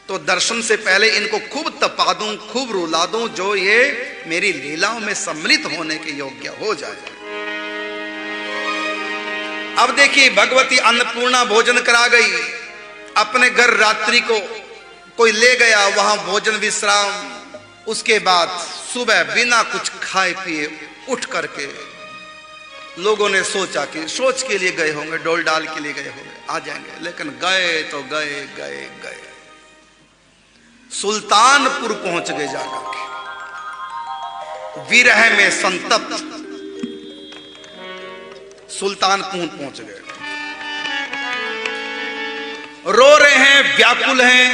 तो दर्शन से पहले इनको खूब तपा दूं, खूब रुला दूं, जो ये मेरी लीलाओं में सम्मिलित होने के योग्य हो जाए। अब देखिए, भगवती अन्नपूर्णा भोजन करा गई, अपने घर रात्रि को कोई ले गया, वहां भोजन विश्राम। उसके बाद सुबह बिना कुछ खाए पिए उठ करके लोगों ने सोचा कि सोच के लिए गए होंगे, डोल डाल के लिए गए होंगे, आ जाएंगे, लेकिन गए तो गए गए गए सुल्तानपुर पहुंच गए जाकर के, विरह में संतप्त सुल्तानपुर पहुंच गए। रो रहे हैं, व्याकुल हैं,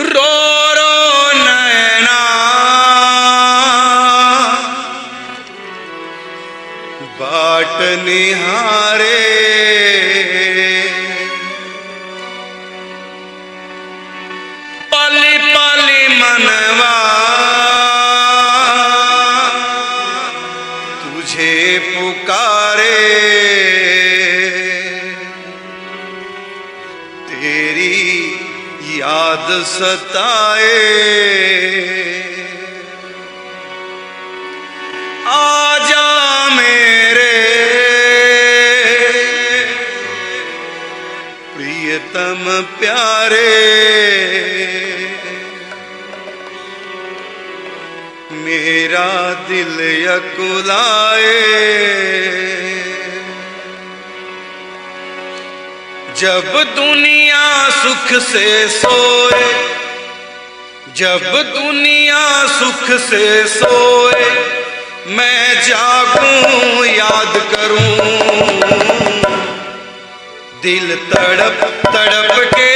रो रो नैना बाट निहारे, पली पली मनवा तुझे पुकारे, तेरी याद सताए, आजा मेरे प्रियतम प्यारे, मेरा दिल यकुलाए, जब दुनिया सुख से सोए, जब दुनिया सुख से सोए, मैं जागूं याद करूं, दिल तड़प तड़प के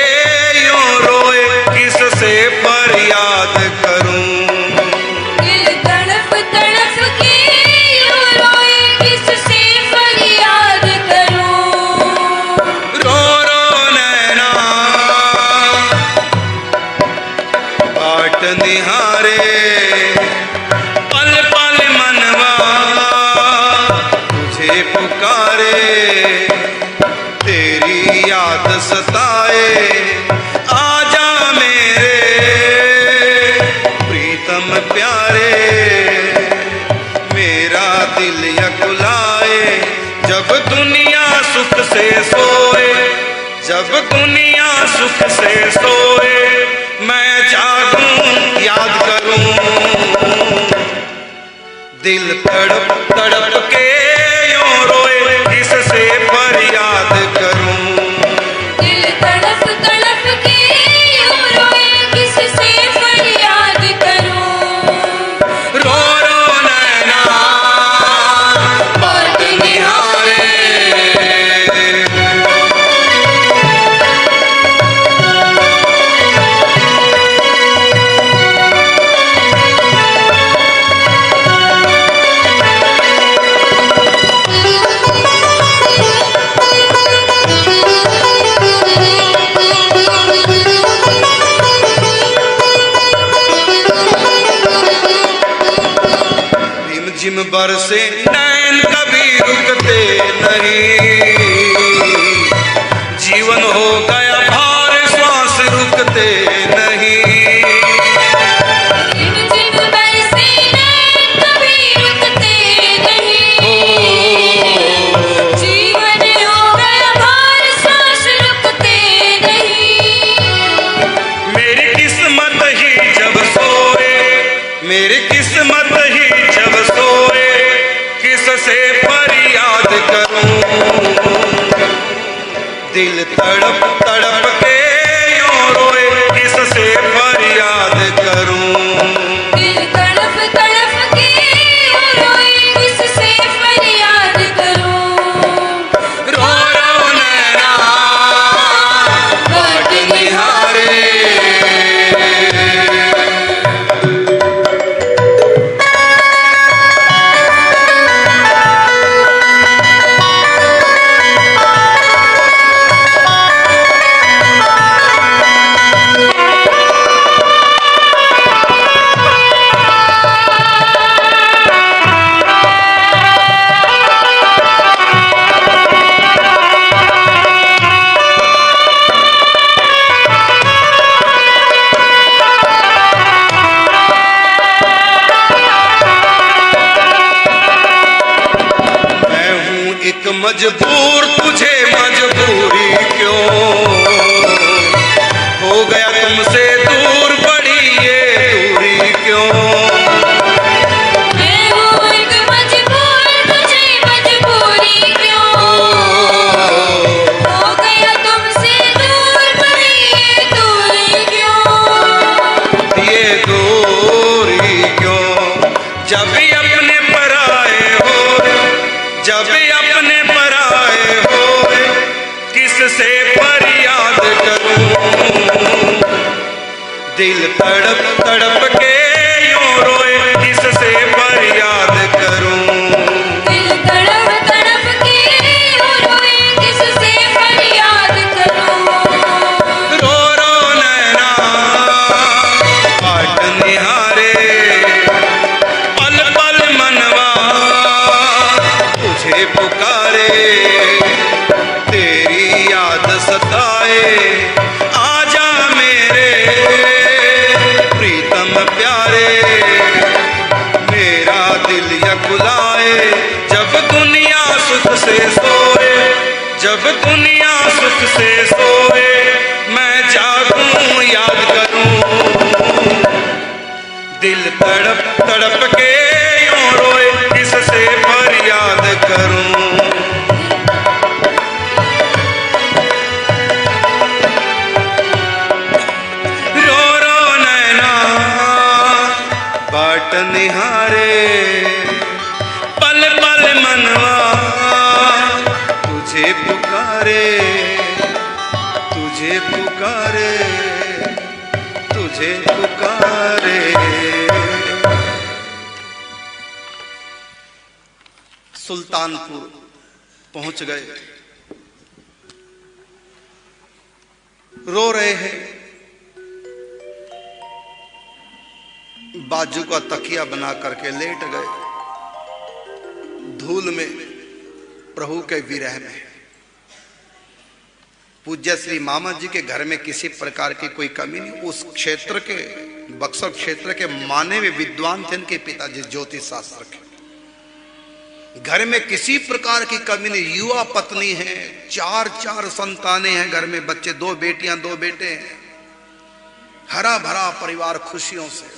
यूं रोए, किससे फरियाद करूं, दिल तड़प तड़प के यूं रोए, किससे फरियाद करूं, रो रो नैना बाट निहारे, पल पल मनवा तुझे पुकारे, तेरी याद सताए, आजा मेरे प्रीतम प्यारे, मेरा दिल यकुलाए, जब दुनिया सुख से सोए, जब दुनिया सुख से सोए, मैं जागूं याद करूं, दिल तड़प तड़प के यूं रोए, किससे फरियाद करूं, दिल तड़प तड़प के यूं रोए, किससे फरियाद करूं, रो रो नैना बाट निहारे, रिमझिम बरसे नैन कभी रुकते नहीं, जीवन हो गया भार श्वास रुकते नहीं, रिमझिम बरसे नैन कभी रुकते नहीं, जीवन हो गया भार सांस रुकते नहीं, मेरी किस्मत ही जब सोए, मेरी किस्मत ही जब सोए, किससे फरियाद करूं, दिल तड़प तड़प के यूं रोए, किससे फरियाद करूं, दिल तड़प तड़प के यूं रोए, किससे फरियाद करूं, रो रो नैना बाट निहारे, मजबूर तुझे मजबूरी क्यों, हो गया तुमसे दूर बड़ी ये दूरी क्यों। मैं हूँ एक मजबूर तुझे मजबूरी क्यों, हो गया तुमसे दूर बड़ी ये दूरी क्यों। ये दूरी क्यों, जब भी अपने पर आए हो, जब भी अपने पर आए हो, किससे फरियाद करूं। दिल तड़प तड़प के यूं रोए, किससे फरियाद करूं। दिल तड़प तड़प के यूं रोए, किससे फरियाद करूं। रो रो नैना बाट निहारे, पल पल मनवा तुझे पुकारे। तेरी याद सताए, आजा मेरे प्रीतम प्यारे। मेरा दिल यकुलाए, जब दुनिया सुख से सोए, जब दुनिया सुख से सोए, मैं जागूं याद करूं। दिल तड़प तड़प के यूं रोए, किससे फरियाद करूं। रो रो नैना बाट निहारे, पल पल मनवा तुझे पुकारे, तुझे पुकारे, तुझे पुकारे। सुल्तानपुर पहुंच गए, रो रहे हैं, बाजू का तकिया बना करके लेट गए, धूल में, प्रभु के विरह में। पूज्य श्री मामा जी के घर में किसी प्रकार की कोई कमी नहीं। उस क्षेत्र के, बक्सर क्षेत्र के माने में विद्वान थे इनके पिताजी, ज्योतिष शास्त्र के। घर में किसी प्रकार की कमी नहीं। युवा पत्नी है, चार चार संतानें हैं घर में, बच्चे, 2 बेटियां 2 बेटे हैं, हरा भरा परिवार खुशियों से।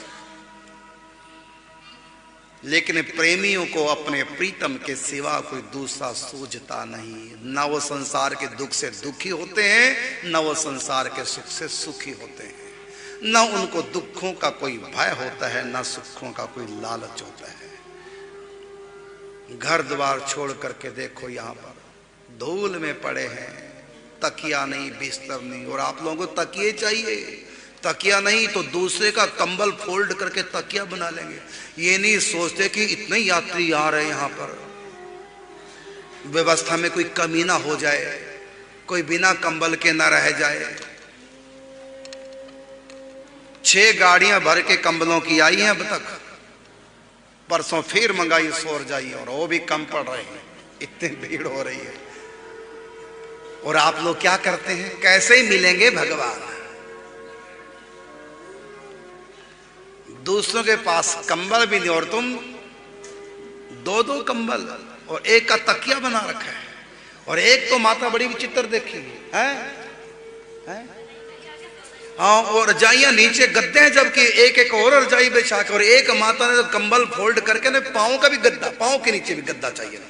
लेकिन प्रेमियों को अपने प्रीतम के सिवा कोई दूसरा सूझता नहीं। न वो संसार के दुख से दुखी होते हैं, न वो संसार के सुख से सुखी होते हैं। न उनको दुखों का कोई भय होता है, न सुखों का कोई लालच होता है। घर द्वार छोड़ करके देखो, यहाँ पर धूल में पड़े हैं, तकिया नहीं, बिस्तर नहीं। और आप लोगों को तकिए चाहिए, तकिया नहीं तो दूसरे का कंबल फोल्ड करके तकिया बना लेंगे। ये नहीं सोचते कि इतने यात्री आ रहे हैं यहाँ पर, व्यवस्था में कोई कमी ना हो जाए, कोई बिना कंबल के ना रह जाए। 6 गाड़ियां भर के कंबलों की आई हैं अब तक, परसों फिर मंगाई सोर जाइए, और वो भी कम पड़ रहे हैं, इतनी भीड़ हो रही है। और आप लोग क्या करते हैं, कैसे ही मिलेंगे भगवान। दूसरों के पास कंबल भी नहीं, और तुम 2-2 कंबल और एक का तकिया बना रखा है। और एक तो माता बड़ी विचित्र देखी है, हाँ, और रजाइयां नीचे गद्दे हैं, जबकि एक एक और रजाई बिछा के, और एक माता ने तो कंबल फोल्ड करके ना पांव का भी गद्दा, पांव के नीचे भी गद्दा चाहिए।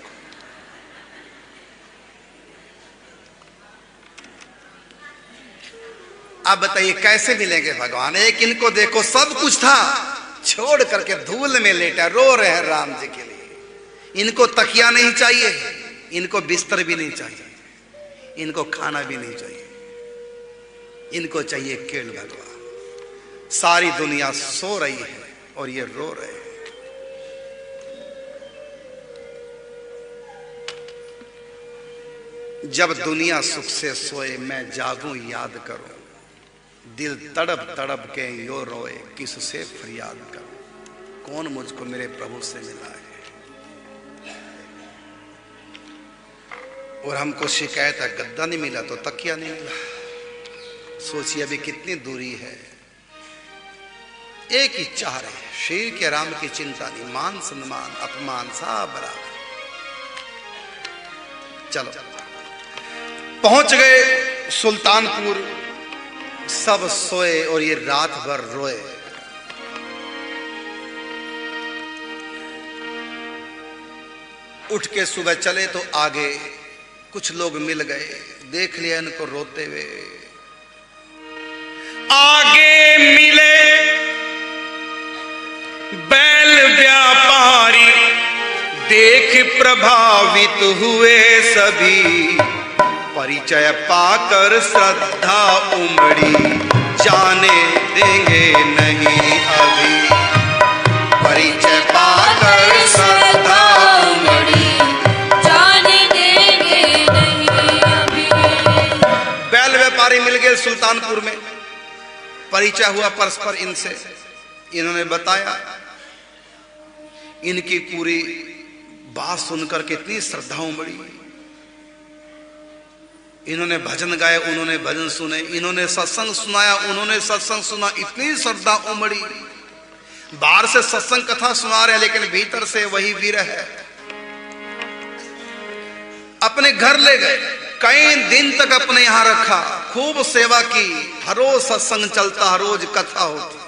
अब बताइए कैसे मिलेंगे भगवान। एक इनको देखो, सब कुछ था, छोड़ करके धूल में लेटा रो रहे हैं राम जी के लिए। इनको तकिया नहीं चाहिए, इनको बिस्तर भी नहीं चाहिए, इनको खाना भी नहीं चाहिए, इनको चाहिए केवल भगवान। सारी दुनिया सो रही है और ये रो रहे हैं। जब दुनिया सुख से सोए, मैं जागूं याद करूं। दिल तड़प तड़प के यो रोए, किससे फरियाद करूं। कौन मुझको मेरे प्रभु से मिला है। और हमको शिकायत है, गद्दा नहीं मिला तो तकिया नहीं मिला। सोचिए अभी कितनी दूरी है। एक ही चाह रहे, शरीर के राम की चिंता नहीं, मान सम्मान अपमान सब बराबर। चलो पहुंच गए सुल्तानपुर, सब सोए और ये रात भर रोए। उठ के सुबह चले तो आगे कुछ लोग मिल गए, देख लिया इनको रोते हुए। आगे मिले बैल व्यापारी, देख प्रभावित हुए सभी, परिचय पाकर श्रद्धा उमड़ी, जाने देंगे नहीं अभी। परिचय पाकर श्रद्धा उमड़ी, जाने देंगे नहीं अभी। बैल व्यापारी मिल गए सुल्तानपुर में, परिचय हुआ परस्पर इनसे। इन्होंने बताया, इनकी पूरी बात सुनकर कितनी श्रद्धा उमड़ी। इन्होंने भजन गाए, उन्होंने भजन सुने, इन्होंने सत्संग सुनाया, उन्होंने सत्संग सुना, इतनी श्रद्धा उमड़ी। बाहर से सत्संग कथा सुना रहे लेकिन भीतर से वही विरह है। अपने घर ले गए, कई दिन तक अपने यहां रखा, खूब सेवा की, हर रोज सत्संग चलता, हर रोज कथा होती,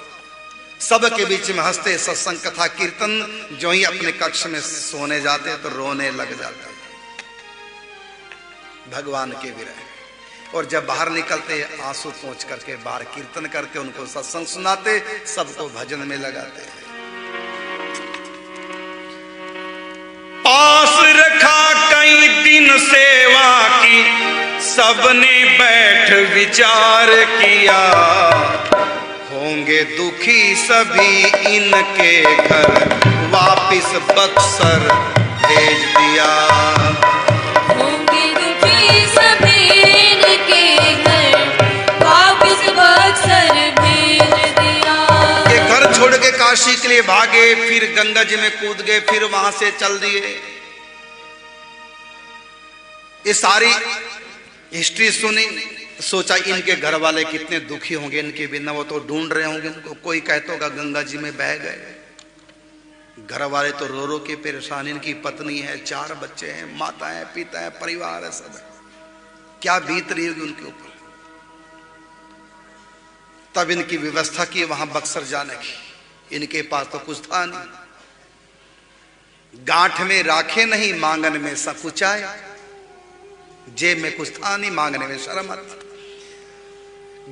सबके बीच में हंसते, सत्संग कथा कीर्तन। जो ही अपने कक्ष में सोने जाते तो रोने लग जाते, भगवान के विरह। और जब बाहर निकलते आंसू पोंछ करके बाहर कीर्तन करते, उनको सत्संग सुनाते, सबको भजन में लगाते। पास रखा कई दिन सेवा की, सबने बैठ विचार किया, होंगे दुखी सभी इनके घर, वापिस बक्सर भेज दिया। होंगे दुखी सभी इनके घर, वापिस बक्सर भेज दिया। ये घर छोड़ के काशी के लिए भागे, फिर गंगा जी में कूद गए, फिर वहां से चल दिए। ये सारी हिस्ट्री सुनी, सोचा इनके घर वाले कितने दुखी होंगे इनके बिना, वो तो ढूंढ रहे होंगे इनको। कोई कहता होगा गंगा जी में बह गए, घर वाले तो रो रो के परेशान। इनकी पत्नी है, 4 बच्चे हैं, माता है, पिता है, परिवार है, सब है, क्या बीत रही होगी उनके ऊपर। तब इनकी व्यवस्था की वहां बक्सर जाने की। इनके पास तो कुछ था नहीं, गांठ में राखे नहीं, मांगन में सकुचाए। जेब में कुछ था नहीं, मांगने में शर्म आती।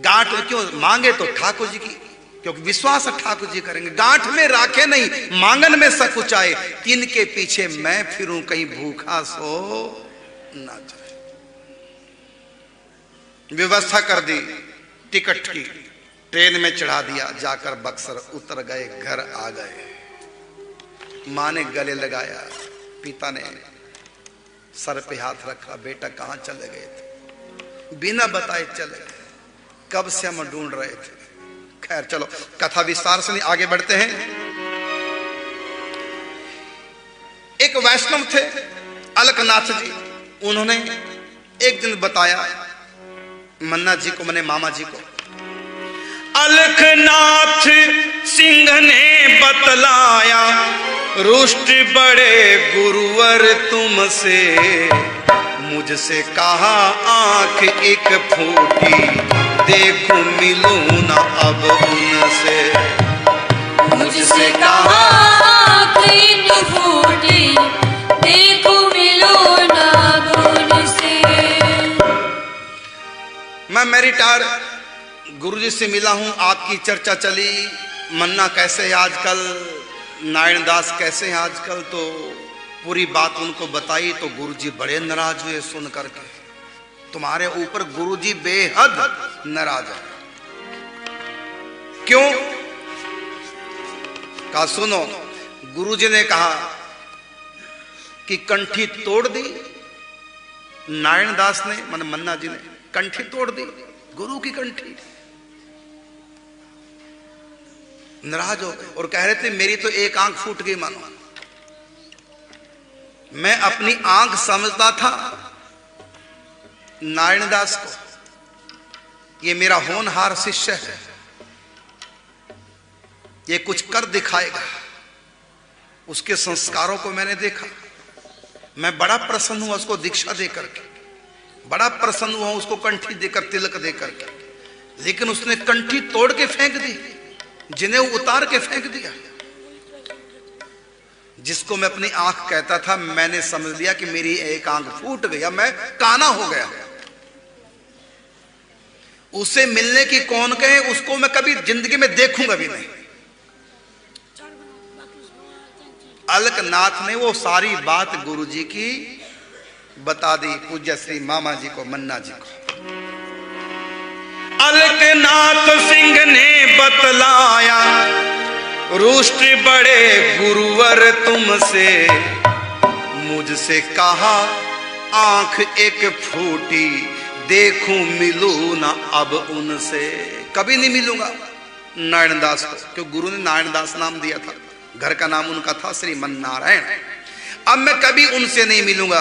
गांठ क्यों मांगे तो ठाकुर जी की, क्योंकि विश्वास ठाकुर जी करेंगे। गांठ में राखे नहीं, मांगन में सकुचाए, इनके पीछे मैं फिरूं, कहीं भूखा सो ना जाए। व्यवस्था कर दी, टिकट की, ट्रेन में चढ़ा दिया, जाकर बक्सर उतर गए, घर आ गए। मां ने गले लगाया, पिता ने सर पे हाथ रखा, बेटा कहां चले गए थे? बिना बताए चले गए, कब से हम ढूंढ रहे थे। खैर चलो कथा विस्तार से नहीं, आगे बढ़ते हैं। एक वैष्णव थे अलकनाथ जी, उन्होंने एक दिन बताया मन्ना जी को, मैंने मामा जी को। अलखनाथ सिंह ने बतलाया, रुष्ट बड़े गुरुवर तुमसे, मुझसे कहा आंख एक फूटी, देखूं मिलूं ना अब उनसे। मुझसे कहा आँख एक फूटी, देखूं मिलूं ना अब उनसे। मैं मेरिटार गुरुजी से मिला हूं, आपकी चर्चा चली, मन्ना कैसे है आजकल, नारायण दास कैसे हैं आजकल, तो पूरी बात उनको बताई। तो गुरुजी बड़े नाराज हुए सुन करके, तुम्हारे ऊपर गुरुजी बेहद नाराज है। क्यों? कहा सुनो, गुरुजी ने कहा कि कंठी तोड़ दी। नारायण दास ने, मन मन्ना जी ने कंठी तोड़ दी, गुरु की कंठी। नाराज हो गए और कह रहे थे मेरी तो एक आंख फूट गई मानो। मैं अपनी आंख समझता था नारायण दास को, ये मेरा होनहार शिष्य है, ये कुछ कर दिखाएगा। उसके संस्कारों को मैंने देखा, मैं बड़ा प्रसन्न हुआ उसको दीक्षा दे करके, बड़ा प्रसन्न हुआ उसको कंठी देकर, तिलक दे करके, लेकिन उसने कंठी तोड़ के फेंक दी, जिन्हें उतार के फेंक दिया। जिसको मैं अपनी आंख कहता था, मैंने समझ लिया कि मेरी एक आंख फूट गया, मैं काना हो गया। उसे मिलने की कौन कहे, उसको मैं कभी जिंदगी में देखूंगा भी नहीं। अलकनाथ ने वो सारी बात गुरुजी की बता दी, पूज्य श्री मामा जी को, मन्ना जी को। अलकनाथ सिंह ने बतलाया, रुष्ट बड़े गुरुवर तुमसे, मुझसे कहा आंख एक फूटी, देखूं मिलूं ना अब उनसे। कभी नहीं मिलूंगा नारायण दास को, क्योंकि गुरु ने नारायण दास नाम दिया था, घर का नाम उनका था श्रीमन नारायण। अब मैं कभी उनसे नहीं मिलूंगा।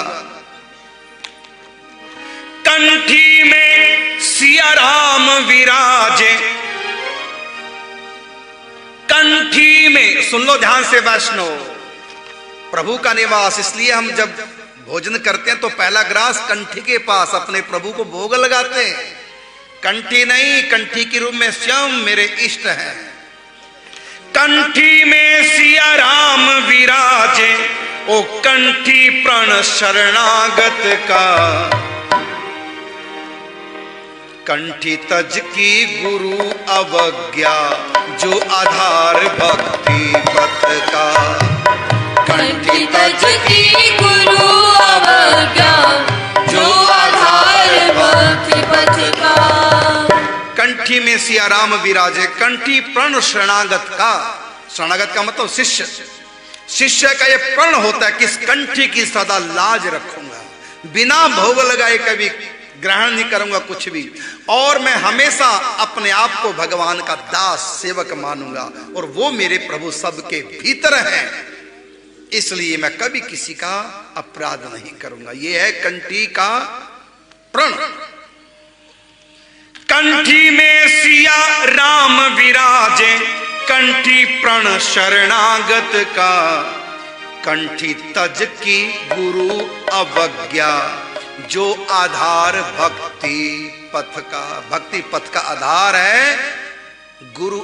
कंठी में सिया राम विराजे, कंठी में, सुन लो ध्यान से वैष्णव, प्रभु का निवास। इसलिए हम जब भोजन करते हैं तो पहला ग्रास कंठी के पास अपने प्रभु को भोग लगाते हैं। कंठी नहीं, कंठी के रूप में स्वयं मेरे इष्ट हैं। कंठी में सिया राम विराजे, ओ कंठी प्रण शरणागत का, कंठी तज की गुरु अवज्ञा, जो आधार भक्ति पथ का। कंठी तज की गुरु अवज्ञा, जो आधार भक्ति पथ का। कंठी में सिया राम विराजे, कंठी प्रण शरणागत का। शरणागत का मतलब शिष्य। शिष्य का ये प्रण होता है कि इस कंठी की सदा लाज रखूंगा, बिना भोग लगाए कभी ग्रहण नहीं करूंगा कुछ भी, और मैं हमेशा अपने आप को भगवान का दास सेवक मानूंगा, और वो मेरे प्रभु सबके भीतर हैं, इसलिए मैं कभी किसी का अपराध नहीं करूंगा। ये है कंठी का प्रण। कंठी में सिया राम विराजे, कंठी प्रण शरणागत का, कंठी तज की गुरु अवज्ञा, जो आधार भक्ति पथ का। भक्ति पथ का आधार है गुरु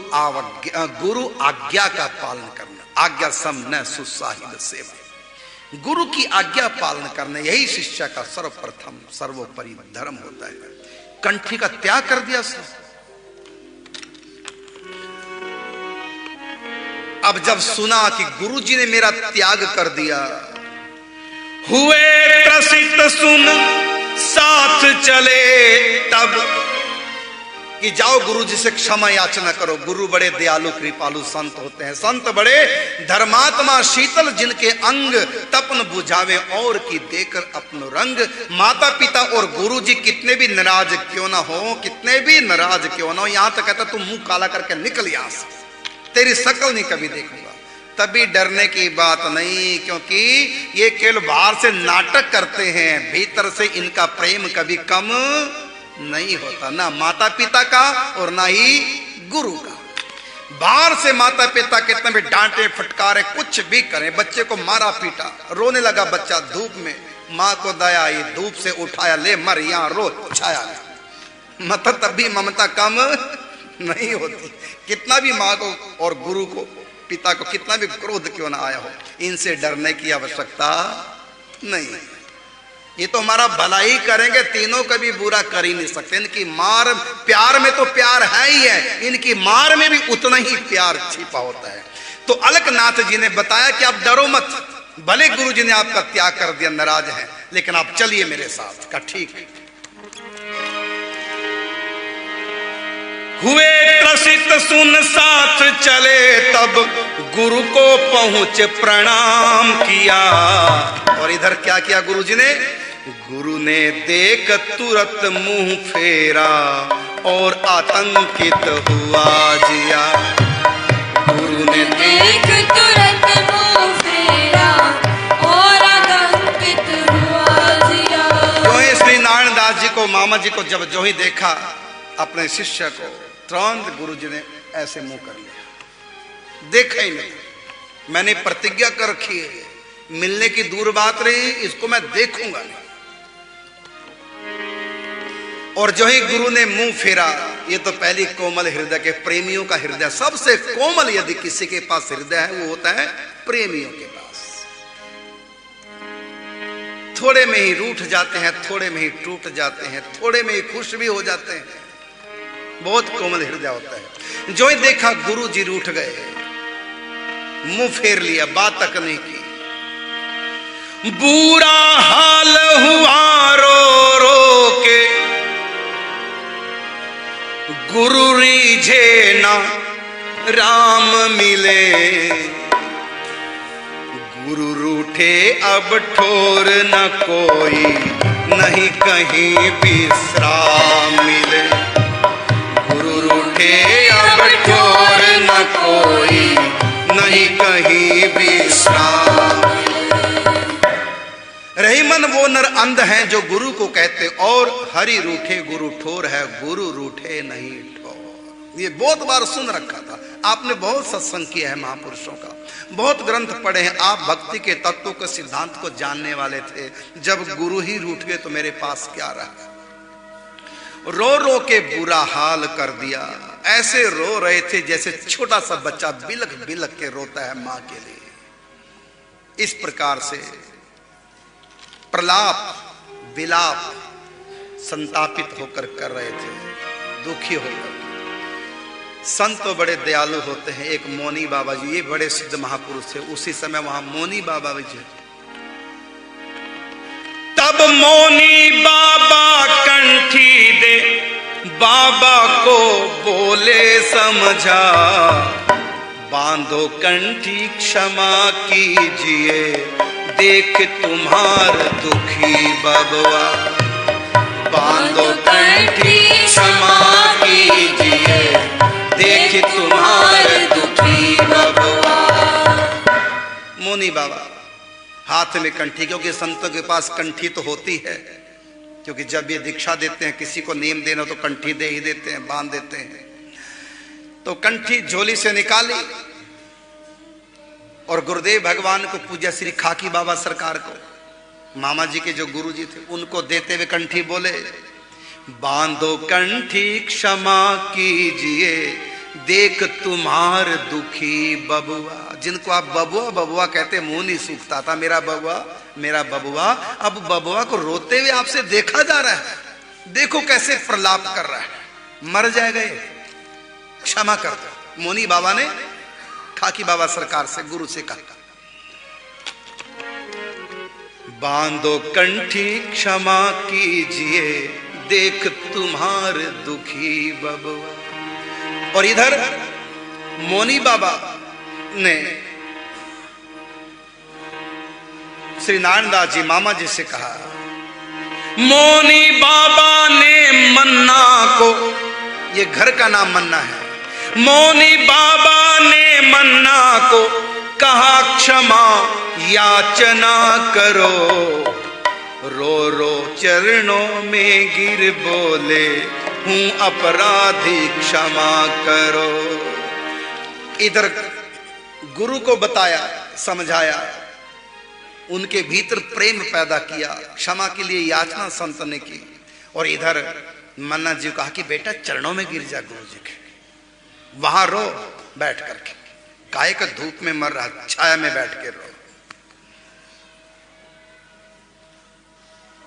आज्ञा का पालन करना। आज्ञा सम न सुसाहिल सेवा, गुरु की आज्ञा पालन करना, यही शिष्य का सर्वप्रथम सर्वोपरि धर्म होता है। कंठी का त्याग कर दिया सब। अब जब सुना कि गुरुजी ने मेरा त्याग कर दिया, हुए त्रसित सुन साथ चले तब, कि जाओ गुरुजी से क्षमा याचना करो। गुरु बड़े दयालु कृपालु संत होते हैं। संत बड़े धर्मात्मा शीतल, जिनके अंग तपन बुझावे और की देकर अपनो रंग। माता पिता और गुरुजी कितने भी नाराज क्यों ना हो, कितने भी नाराज क्यों ना हो, यहां तक कहता तू मुंह काला करके निकल यहां से, तेरी शक्ल नहीं कभी देखूंगा। तभी डरने की बात नहीं, क्योंकि ये केवल बाहर से नाटक करते हैं, भीतर से इनका प्रेम कभी कम नहीं होता, ना माता पिता का और ना ही गुरु का। बाहर से माता पिता कितने भी डांटे फटकारे कुछ भी करें, बच्चे को मारा पीटा, रोने लगा बच्चा धूप में, माँ को दया आई, धूप से उठाया, ले मर यहाँ रो, छाया, मतलब तभी ममता कम नहीं होती। कितना भी माँ को और गुरु को पिता को कितना भी क्रोध क्यों ना आया हो, इनसे डरने की आवश्यकता नहीं। ये तो हमारा भला ही करेंगे, तीनों कभी बुरा कर ही नहीं सकते। इनकी मार, प्यार में तो प्यार है ही है, इनकी मार में भी उतना ही प्यार छिपा होता है। तो अलकनाथ जी ने बताया कि आप डरो मत, भले गुरु जी ने आपका त्याग कर दिया, नाराज है, लेकिन आप चलिए मेरे साथ। का ठीक है। हुए त्रसित सुन साथ चले तब, गुरु को पहुंच प्रणाम किया। और इधर क्या किया गुरु जी ने? गुरु ने देख तुरंत मुंह फेरा और आतंकित हुआ जिया। गुरु ने देख तुरंत मुंह फेरा और आतंकित हुआ जिया। जो ही श्री नारायण दास जी को, मामा जी को जब जो ही देखा अपने शिष्य को, तुरंत गुरु जी ने ऐसे मुंह कर लिया, देखा ही नहीं। मैंने प्रतिज्ञा कर रखी है मिलने की दूर बात रही, इसको मैं देखूंगा नहीं। और जो ही गुरु ने मुंह फेरा, ये तो पहली कोमल हृदय के प्रेमियों का हृदय, सबसे कोमल यदि किसी के पास हृदय है वो होता है प्रेमियों के पास। थोड़े में ही रूठ जाते हैं, थोड़े में ही टूट जाते हैं, थोड़े में ही खुश भी हो जाते हैं। बहुत कोमल हृदय होता है। जो ही देखा गुरु जी रूठ गए, मुंह फेर लिया, बात तक नहीं की। बुरा हाल हुआ रो रो के, गुरु रीझे ना राम मिले। गुरु रूठे अब ठोर न कोई, नहीं कहीं विश्राम मिले। गुरु रूठे अब ठोर न कोई, नहीं कहीं विश्राम। रही मन वो नर अंध हैं जो गुरु को कहते, और हरि रूठे गुरु ठोर है, गुरु रूठे नहीं ठोर। ये बहुत बार सुन रखा था आपने, बहुत सत्संग किया है महापुरुषों का, बहुत ग्रंथ पढ़े हैं आप, भक्ति के तत्वों के सिद्धांत को जानने वाले थे। जब गुरु ही रूठ गए तो मेरे पास क्या रहा। रो रो के बुरा हाल कर दिया, ऐसे रो रहे थे जैसे छोटा सा बच्चा बिलख बिलख के रोता है मां के लिए। इस प्रकार से प्रलाप विलाप संतापित होकर कर रहे थे, दुखी होकर। संत तो बड़े दयालु होते हैं। एक मौनी बाबा जी, ये बड़े सिद्ध महापुरुष थे, उसी समय वहां मौनी बाबा जी। तब मौनी बाबा कंठी दे बाबा को बोले समझा, बांधो कंठी क्षमा कीजिए, देख तुम्हार दुखी बबुआ। बांधो कंठी क्षमा कीजिए, देख तुम्हार दुखी बबुआ। मौनी बाबा हाथ में कंठी, क्योंकि संतों के पास कंठी तो होती है, क्योंकि जब ये दीक्षा देते हैं किसी को नेम देना तो कंठी दे ही देते हैं, बांध देते हैं। तो कंठी झोली से निकाली और गुरुदेव भगवान को, पूज्य श्री खाकी बाबा सरकार को, मामा जी के जो गुरु जी थे, उनको देते हुए कंठी बोले, बांधो कंठी क्षमा कीजिए, देख तुम्हार दुखी बबुआ। जिनको आप बबुआ बबुआ कहते, मुंह नहीं सूखता था, मेरा बबुआ मेरा बबुआ। अब बबुआ को रोते हुए आपसे देखा जा रहा है, देखो कैसे प्रलाप कर रहा है, मर जाएगा ये, क्षमा कर दो। मौनी बाबा ने खाकी बाबा सरकार से, गुरु से कहा, बांधो कंठी क्षमा कीजिए, देख तुम्हार दुखी बबुआ। और इधर मौनी बाबा ने श्री नारायण दास जी मामा जी से कहा, मौनी बाबा ने मन्ना को, ये घर का नाम मन्ना है, मौनी बाबा ने मन्ना को कहा क्षमा याचना करो, रो रो चरणों में गिर बोले, हूं अपराधी क्षमा करो। इधर गुरु को बताया, समझाया, उनके भीतर प्रेम पैदा किया, क्षमा के लिए याचना संत ने की। और इधर मन्ना जी कहा कि बेटा चरणों में गिर जा गुरु जी के, वहां रो बैठ करके, काहे का धूप में मर रहा, छाया में बैठ के रो।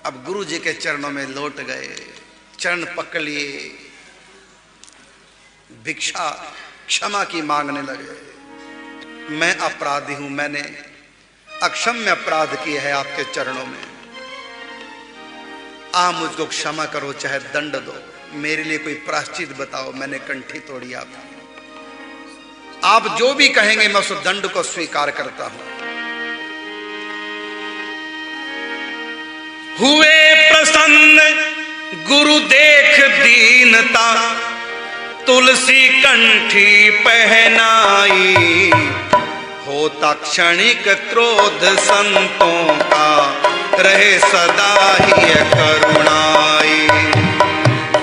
अब गुरु जी के चरणों में लौट गए, चरण पकड़ लिए, भिक्षा क्षमा की मांगने लगे। मैं अपराधी हूं, मैंने अक्षम्य अपराध किए है आपके चरणों में, आप मुझको क्षमा करो, चाहे दंड दो, मेरे लिए कोई प्रायश्चित बताओ, मैंने कंठी तोड़ी आप जो भी कहेंगे मैं उस दंड को स्वीकार करता हूं। हुए प्रसन्न गुरु देख दीनता, तुलसी कंठी पहनाई, होता क्षणिक क्रोध संतों का, रहे सदा ही करुणाई।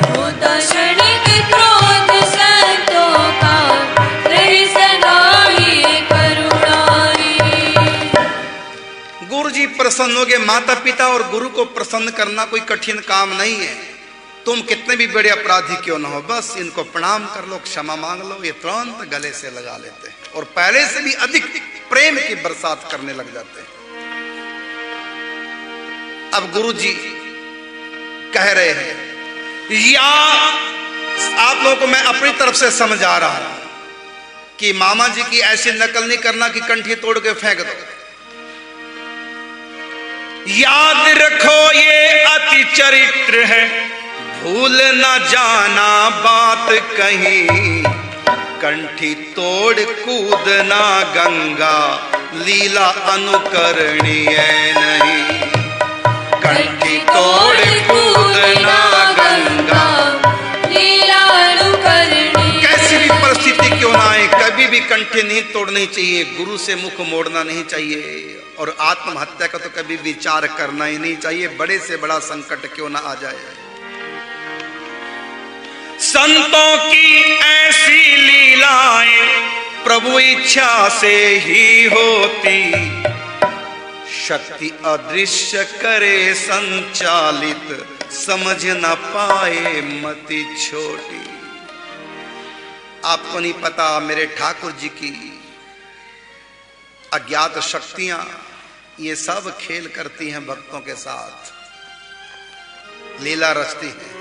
होता क्षणिक क्रोध संतों का, रहे सदा ही करुणाई। गुरु जी प्रसन्न हो गए। माता पिता और गुरु को प्रसन्न करना कोई कठिन काम नहीं है। तुम कितने भी बड़े अपराधी क्यों ना हो, बस इनको प्रणाम कर लो, क्षमा मांग लो, ये तुरंत गले से लगा लेते हैं और पहले से भी अधिक प्रेम की बरसात करने लग जाते हैं। अब गुरु जी कह रहे हैं, या आप लोगों को मैं अपनी तरफ से समझा रहा हूं कि मामा जी की ऐसी नकल नहीं करना कि कंठी तोड़ के फेंक दो। याद रखो ये अति चरित्र है, भूल न जाना बात कहीं, कंठी तोड़ कूदना गंगा, लीला अनुकरणीय नहीं। कंठी तोड़ कूदना गंगा, लीला अनुकरणीय। कैसी भी परिस्थिति क्यों ना आए, कभी भी कंठी नहीं तोड़नी चाहिए, गुरु से मुख मोड़ना नहीं चाहिए, और आत्महत्या का तो कभी विचार करना ही नहीं चाहिए, बड़े से बड़ा संकट क्यों ना आ जाए। संतों की ऐसी लीलाएं प्रभु इच्छा से ही होती, शक्ति अदृश्य करे संचालित, समझ न पाए मति छोटी। आपको नहीं पता मेरे ठाकुर जी की अज्ञात शक्तियां ये सब खेल करती हैं, भक्तों के साथ लीला रचती हैं।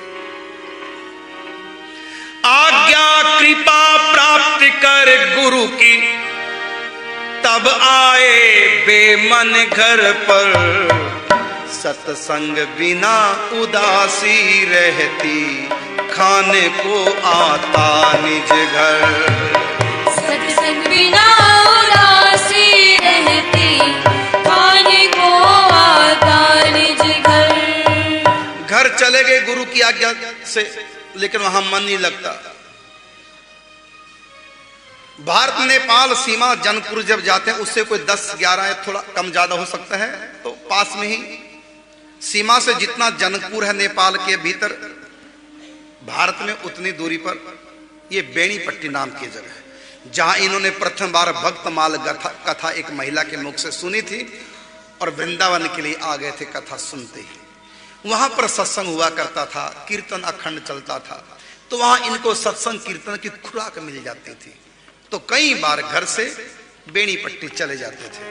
आज्ञा कृपा प्राप्त कर गुरु की, तब आए बेमन घर पर, सत्संग बिना उदासी रहती, खाने को आता निज घर। सत्संग बिना उदासी रहती, खाने को आता निज घर। घर चले गए गुरु की आज्ञा से, लेकिन वहां मन नहीं लगता। भारत नेपाल सीमा जनकपुर जब जाते हैं, उससे कोई 10-11 थोड़ा कम ज्यादा हो सकता है, तो पास में ही सीमा से जितना जनकपुर है नेपाल के भीतर, भारत में उतनी दूरी पर ये बेनीपट्टी नाम की जगह है, जहां इन्होंने प्रथम बार भक्तमाल कथा एक महिला के मुख से सुनी थी और वृंदावन के लिए आ गए थे कथा सुनते ही। वहां पर सत्संग हुआ करता था, कीर्तन अखंड चलता था, तो वहां इनको सत्संग कीर्तन की खुराक मिल जाती थी, तो कई बार घर से बेनीपट्टी चले जाते थे।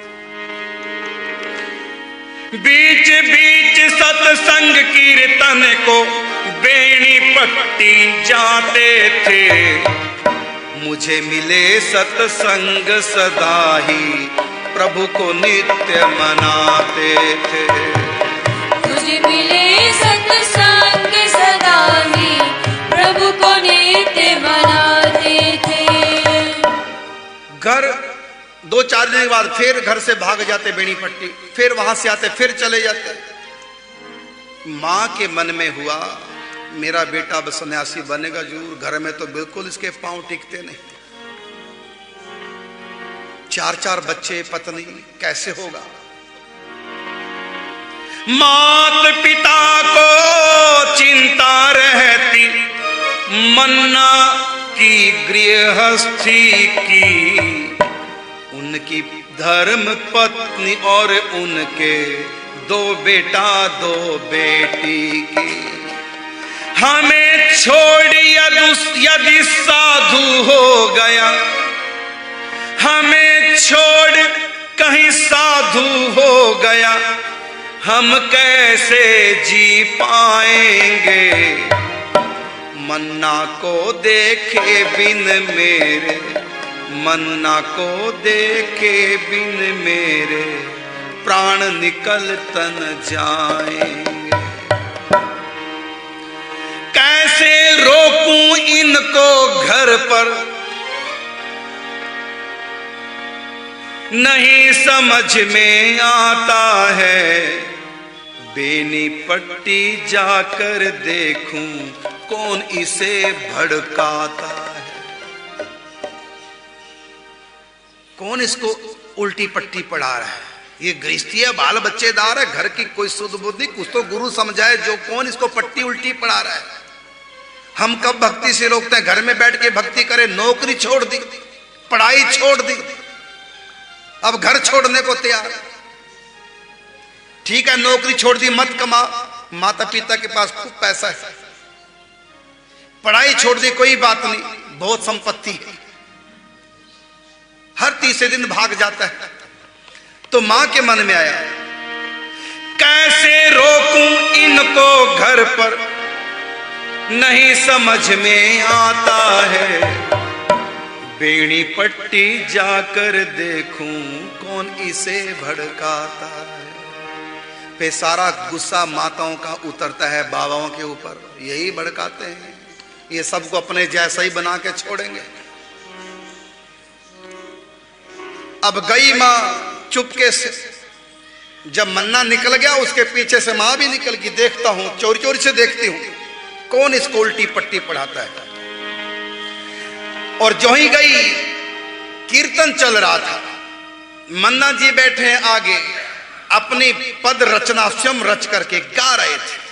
बीच बीच सत्संग कीर्तन को बेनीपट्टी जाते थे, मुझे मिले सत्संग सदा ही, प्रभु को नित्य मनाते थे। मुझे मिले सत्संग सदा ही, प्रभु को नित्य मनाते थे। घर 2-4 दिन के बाद फिर घर से भाग जाते बेनीपट्टी, फिर वहां से आते, फिर चले जाते। मां के मन में हुआ मेरा बेटा अब सन्यासी बनेगा जरूर, घर में तो बिल्कुल इसके पांव टिकते नहीं, 4-4 बच्चे, पत्नी, कैसे होगा। मात पिता को चिंता रहती, मन्ना की गृहस्थी की, उनकी धर्म पत्नी और उनके 2 बेटा 2 बेटी की। हमें छोड़ यदि साधु हो गया, हमें छोड़ कहीं साधु हो गया, हम कैसे जी पाएंगे। मन्ना को देखे बिन मेरे, मन्ना को देखे बिन मेरे, प्राण निकल तन जाएंगे। कैसे रोकूं इनको घर पर, नहीं समझ में आता है। बेनीपट्टी जाकर देखूं कौन इसे भड़काता है, कौन इसको उल्टी पट्टी पढ़ा रहा है। ये गृहस्थी है, बाल बच्चेदार है, घर की कोई सुध बुद्धि, कुछ तो गुरु समझाए जो कौन इसको पट्टी उल्टी पढ़ा रहा है। हम कब भक्ति से रोकते हैं, घर में बैठ के भक्ति करें, नौकरी छोड़ दी, पढ़ाई छोड़ दी, अब घर छोड़ने को तैयार। ठीक है, नौकरी छोड़ दी, मत कमा, माता पिता के पास खूब पैसा है, पढ़ाई छोड़ दी, कोई बात नहीं, बहुत संपत्ति है, हर तीसरे दिन भाग जाता है। तो मां के मन में आया, कैसे रोकूं इनको घर पर, नहीं समझ में आता है, बेड़ी पट्टी जाकर देखूं कौन इसे भड़काता है। पे सारा गुस्सा माताओं का उतरता है बाबाओं के ऊपर, यही भड़काते हैं, ये सबको अपने जैसा ही बना के छोड़ेंगे। अब गई मां चुपके से, जब मन्ना निकल गया उसके पीछे से मां भी निकल गई, देखता हूं, चोरी चोरी से देखती हूं कौन इसको उल्टी पट्टी पढ़ाता है। और जो ही गई, कीर्तन चल रहा था, मन्ना जी बैठे हैं आगे, अपनी पद रचना स्वयं रच करके गा रहे थे।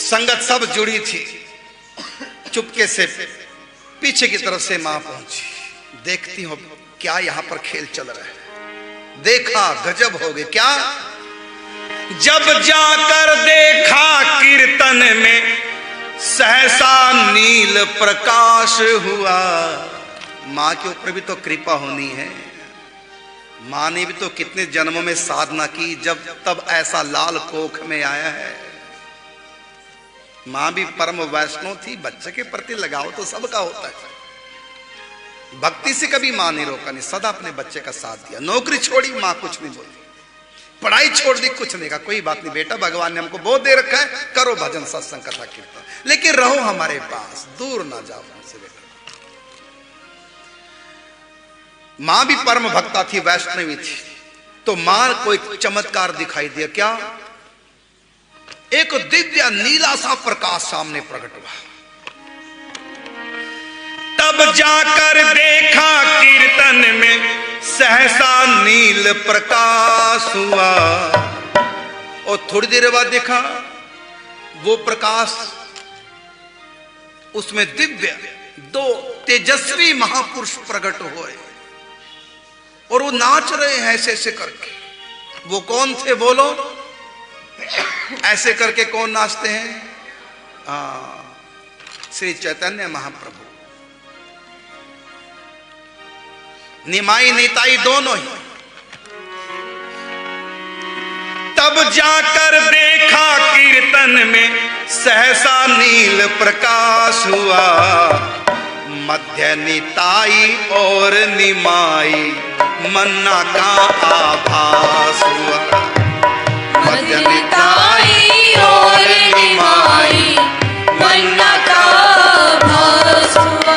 संगत सब जुड़ी थी। चुपके से पीछे की तरफ से मां पहुंची, देखती हूं क्या यहां पर खेल चल रहा है। देखा, गजब हो गए। क्या? जब जाकर देखा कीर्तन में सहसा नील प्रकाश हुआ। मां के ऊपर भी तो कृपा होनी है, मां ने भी तो कितने जन्मों में साधना की, जब तब ऐसा लाल कोख में आया है। मां भी परम वैष्णव थी, बच्चे के प्रति लगाव तो सबका होता है। भक्ति से कभी मां ने रोका नहीं, सदा अपने बच्चे का साथ दिया। नौकरी छोड़ी, मां कुछ नहीं बोली, पढ़ाई छोड़ दी, कुछ नहीं कहा, कोई बात नहीं बेटा, भगवान ने हमको बहुत दे रखा है, करो भजन सत्संग कथा कीर्तन, लेकिन रहो हमारे पास, दूर ना जाओ हमसे बेटा। मां भी परम भक्ता थी, वैष्णवी थी। तो मां को एक चमत्कार दिखाई दिया। क्या? एक दिव्य नीला सा प्रकाश सामने प्रकट हुआ। तब जाकर देखा कीर्तन में सहसा नील प्रकाश हुआ। और थोड़ी देर बाद देखा वो प्रकाश, उसमें दिव्य दो तेजस्वी महापुरुष प्रकट हुए और वो नाच रहे हैं ऐसे ऐसे करके। वो कौन थे बोलो? ऐसे करके कौन नाचते हैं? श्री चैतन्य महाप्रभु, निमाई निताई दोनों ही। तब जाकर देखा कीर्तन में सहसा नील प्रकाश हुआ। मध्य निताई और निमाई मन्ना का आभास हुआ। मध्य निताई और निमाई मन्ना का आभास हुआ।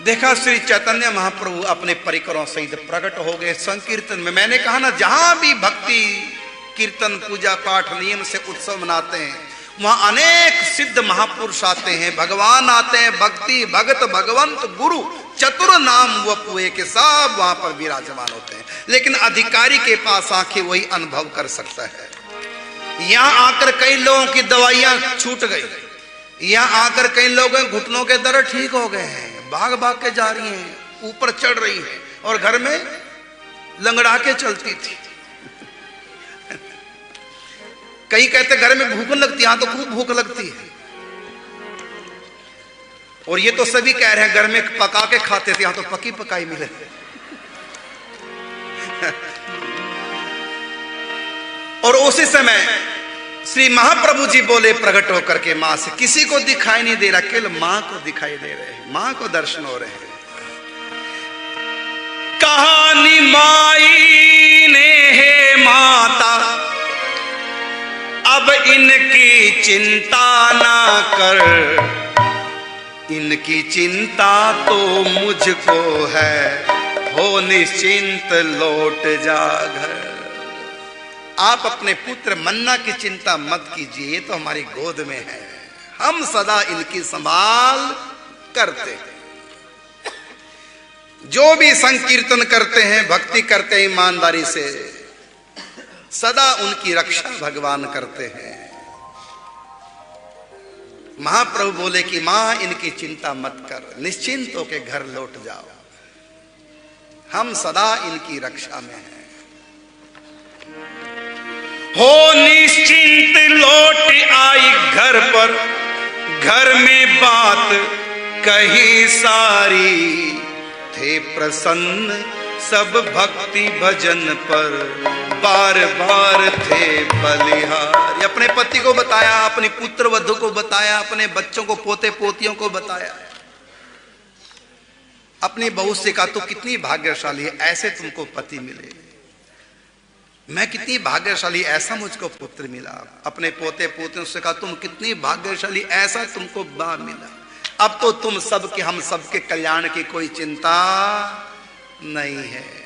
देखा श्री चैतन्य महाप्रभु अपने परिकरों सहित प्रकट हो गए संकीर्तन में। मैंने कहा ना, जहां भी भक्ति कीर्तन पूजा पाठ नियम से उत्सव मनाते हैं, वहां अनेक सिद्ध महापुरुष आते हैं, भगवान आते हैं, भक्ति भगत भगवंत गुरु चतुर नाम वो पुए के सब वहां पर विराजमान होते हैं। लेकिन अधिकारी के पास आके वही अनुभव कर सकता है। यहां आकर कई लोगों की दवाइयां छूट गई, यहां आकर कई लोगों के घुटनों के दर्द ठीक हो गए हैं, भाग भाग के जा रही हैं, ऊपर चढ़ रही है, और घर में लंगड़ा के चलती थी। कई कहते घर में भूख लगती है, यहां तो खूब भूख लगती है। और ये तो सभी कह रहे हैं घर में पका के खाते थे, यहां तो पकी पकाई मिले। और उसी समय श्री महाप्रभु जी बोले प्रकट होकर के मां से, किसी को दिखाई नहीं दे रहा, केवल मां को दिखाई दे रहे हैं, मां को दर्शन हो रहे हैं। कहानी माई ने हे माता, अब इनकी चिंता ना कर, इनकी चिंता तो मुझको है, हो निश्चिंत लौट जा घर। आप अपने पुत्र मन्ना की चिंता मत कीजिए, ये तो हमारी गोद में है, हम सदा इनकी संभाल करते हैं। जो भी संकीर्तन करते हैं, भक्ति करते हैं ईमानदारी से, सदा उनकी रक्षा भगवान करते हैं। महाप्रभु बोले कि मां इनकी चिंता मत कर, निश्चिंत होकर घर लौट जाओ। हम सदा इनकी रक्षा में हैं। हो निश्चिंत लौट आई घर पर, घर में बात कही सारी, थे प्रसन्न सब भक्ति भजन पर, बार बार थे बलिहारी। अपने पति को बताया, अपनी पुत्र वधु को बताया, अपने बच्चों को, पोते पोतियों को बताया। अपनी बहू से कहा तू कितनी भाग्यशाली है, ऐसे तुमको पति मिले। मैं कितनी भाग्यशाली, ऐसा मुझको पुत्र मिला। अपने पोते पोतियों से कहा तुम कितनी भाग्यशाली, ऐसा तुमको बा मिला। अब तो तुम सबके, हम सबके कल्याण की कोई चिंता नहीं है।